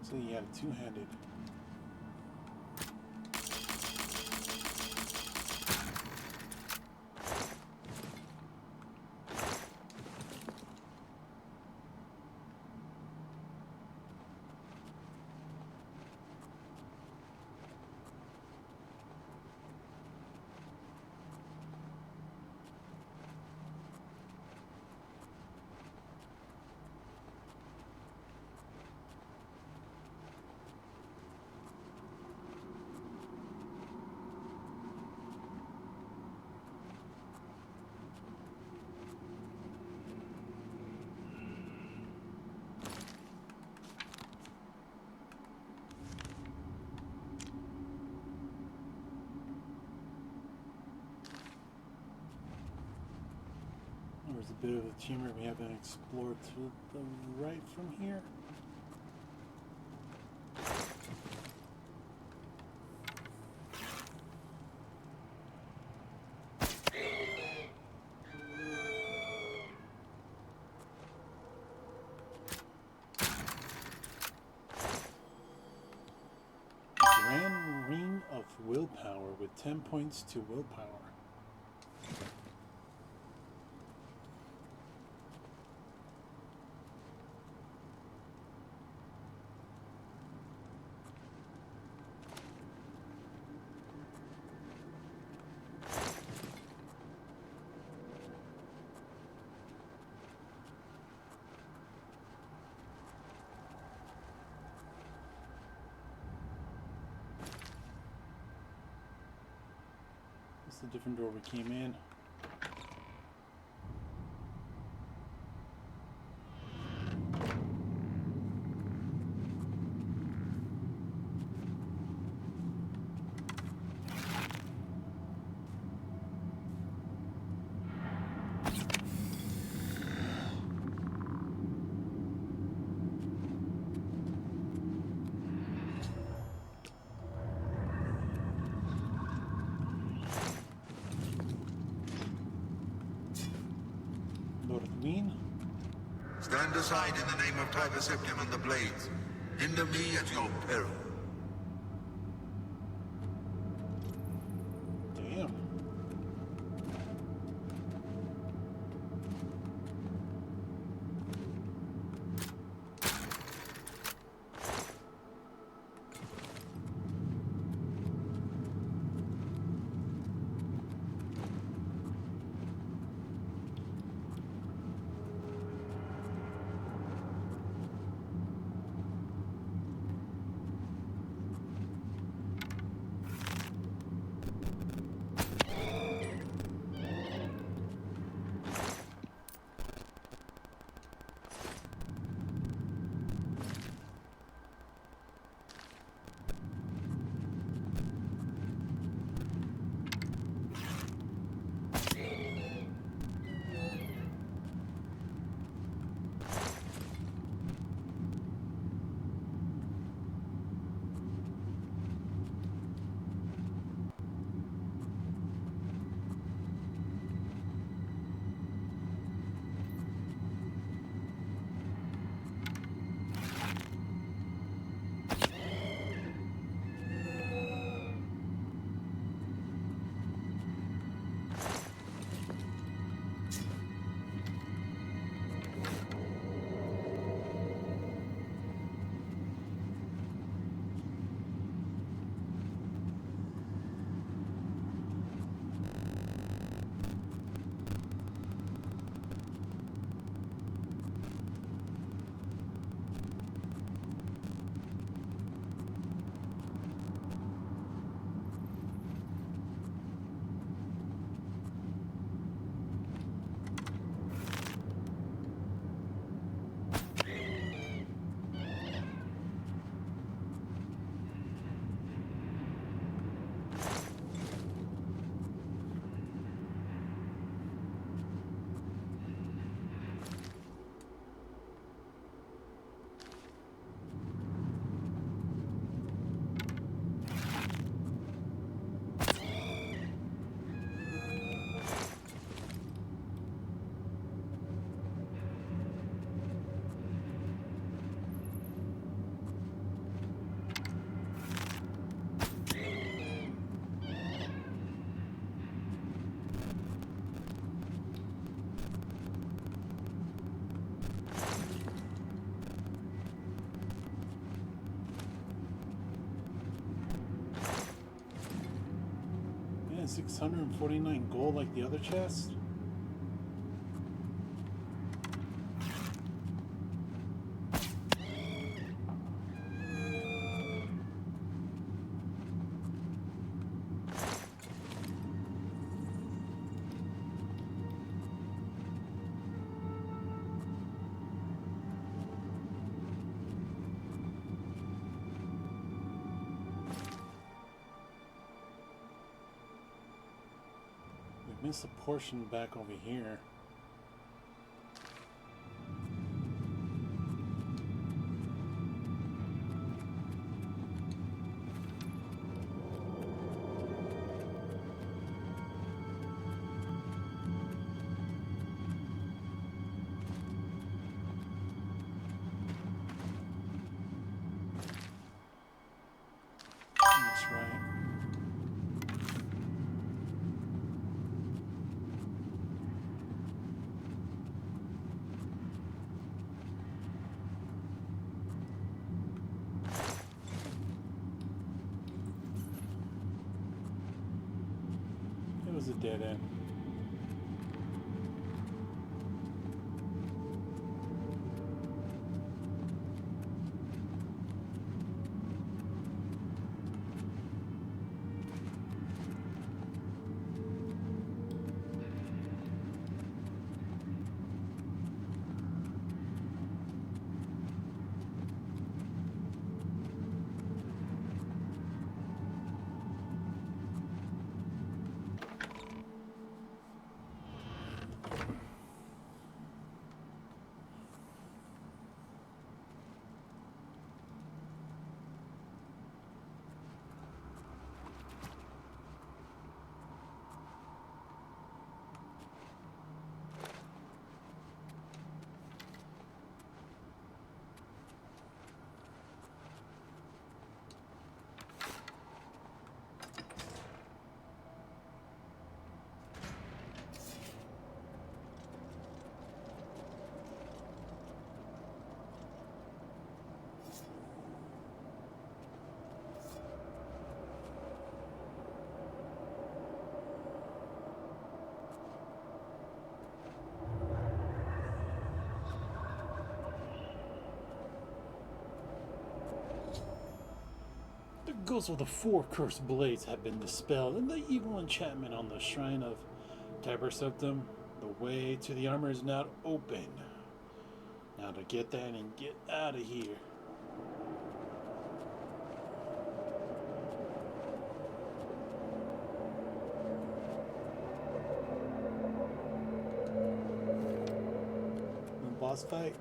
So you have two-handed. There's a bit of a chamber we haven't explored to the right from here. Grand Ring of Willpower with 10 points to willpower. It's a different door we came in. Stand aside in the name of Tiber Septim and the Blades. Hinder me at your peril. Damn. Yeah, 649 gold like the other chest. Missed a portion back over here. dead end. The ghosts of the four cursed blades have been dispelled, and the evil enchantment on the shrine of Tiberseptum, the way to the armor is now open. Now to get that and get out of here. Boss fight.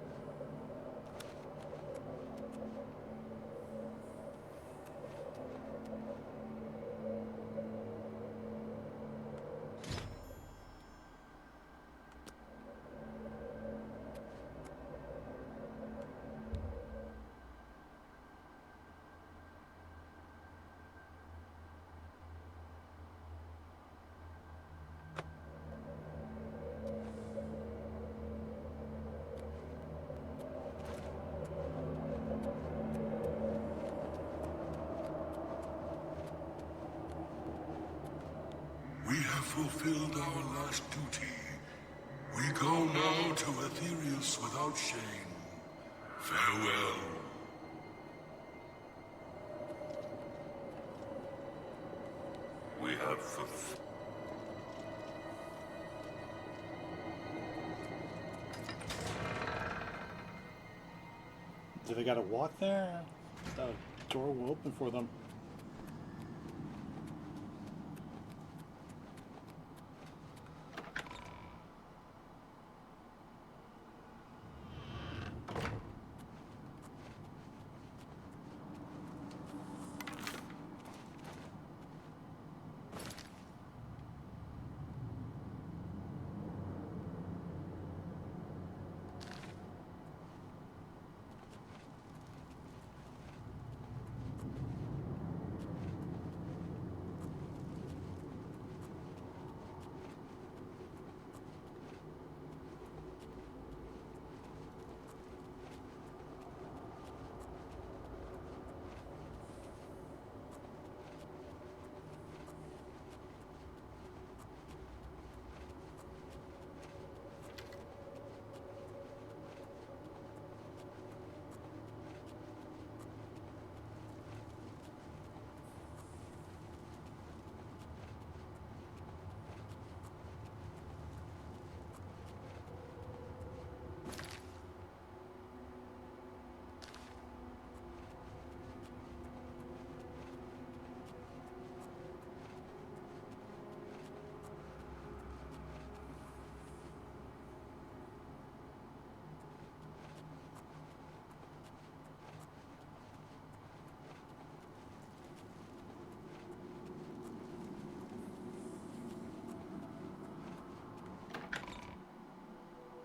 We have fulfilled our last duty. We go now to Aetherius without shame. Farewell. We have fulfilled. Do they gotta walk there? The door will open for them.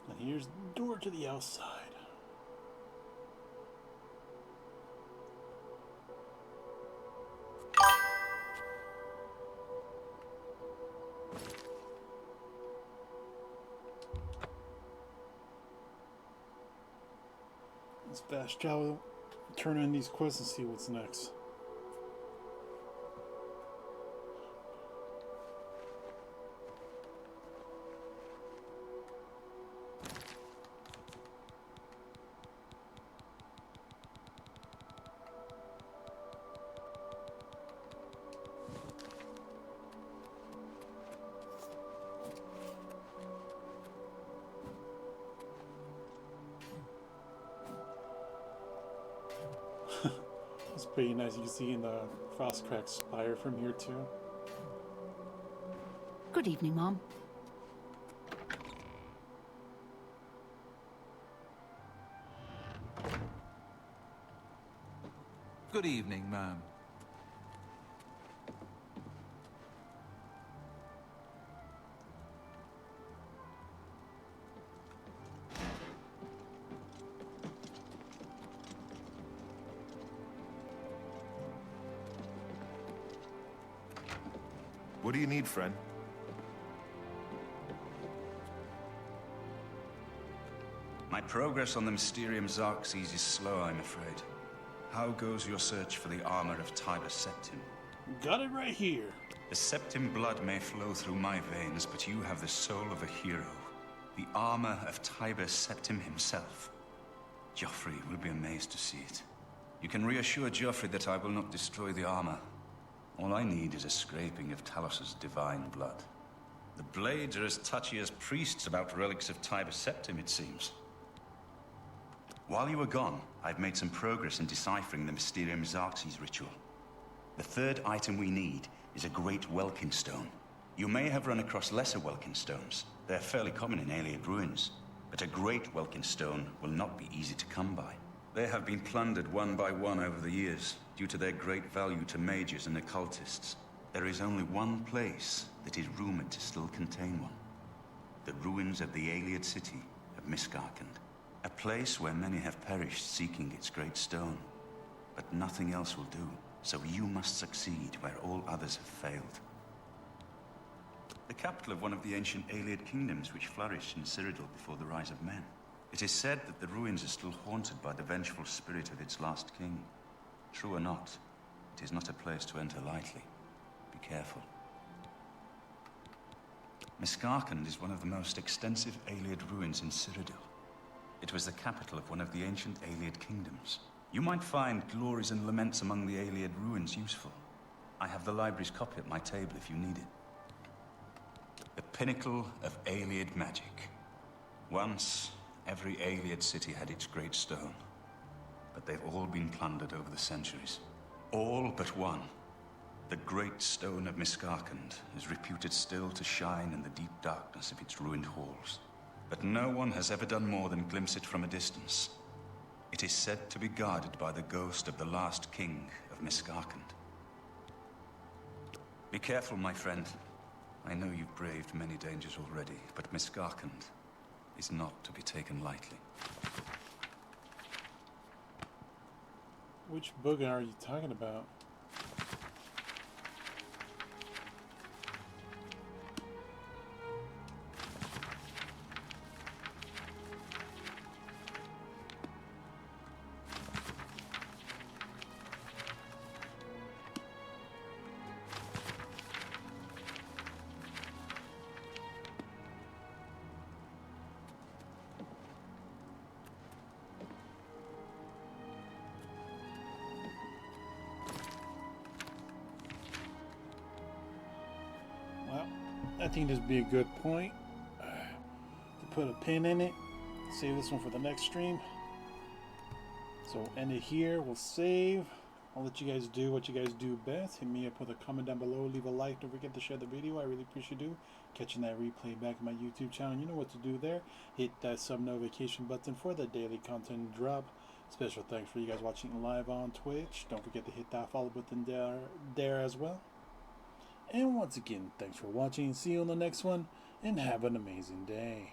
And here's the door to the outside. Let's fast travel, turn in these quests and see what's next. It's pretty nice. You can see in the frost cracked spire from here too. Good evening, Mom. Good evening, ma'am. What do you need, friend? My progress on the Mysterium Xerxes is slow, I'm afraid. How goes your search for the armor of Tiber Septim? Got it right here. The Septim blood may flow through my veins, but you have the soul of a hero. The armor of Tiber Septim himself. Joffrey will be amazed to see it. You can reassure Joffrey that I will not destroy the armor. All I need is a scraping of Talos's divine blood. The blades are as touchy as priests about relics of Tiber Septim, it seems. While you were gone, I've made some progress in deciphering the Mysterium Xerxes ritual. The third item we need is a great Welkin stone. You may have run across lesser Welkin stones. They're fairly common in Ayleid ruins. But a great Welkin stone will not be easy to come by. They have been plundered one by one over the years, due to their great value to mages and occultists. There is only one place that is rumored to still contain one. The ruins of the Ayleid city of Miskarkand. A place where many have perished seeking its great stone. But nothing else will do, so you must succeed where all others have failed. The capital of one of the ancient Ayleid kingdoms which flourished in Cyrodiil before the rise of men. It is said that the ruins are still haunted by the vengeful spirit of its last king. True or not, it is not a place to enter lightly. Be careful. Miskarkand is one of the most extensive Ayleid ruins in Cyrodiil. It was the capital of one of the ancient Ayleid kingdoms. You might find glories and laments among the Ayleid ruins useful. I have the library's copy at my table if you need it. The pinnacle of Ayleid magic. Once, every Ayleid city had its great stone. But they've all been plundered over the centuries. All but one. The great stone of Miskarkand is reputed still to shine in the deep darkness of its ruined halls. But no one has ever done more than glimpse it from a distance. It is said to be guarded by the ghost of the last king of Miskarkand. Be careful, my friend. I know you've braved many dangers already, but Miskarkand is not to be taken lightly. Which book are you talking about? I think this would be a good point to put a pin in it. Save this one for the next stream. So end it here. We'll save. I'll let you guys do what you guys do best. Hit me up with a comment down below. Leave a like. Don't forget to share the video. I really appreciate you catching that replay back on my YouTube channel. You know what to do there. Hit that sub notification button for the daily content drop. Special thanks for you guys watching live on Twitch. Don't forget to hit that follow button there as well. And once again, thanks for watching. See you on the next one, and have an amazing day.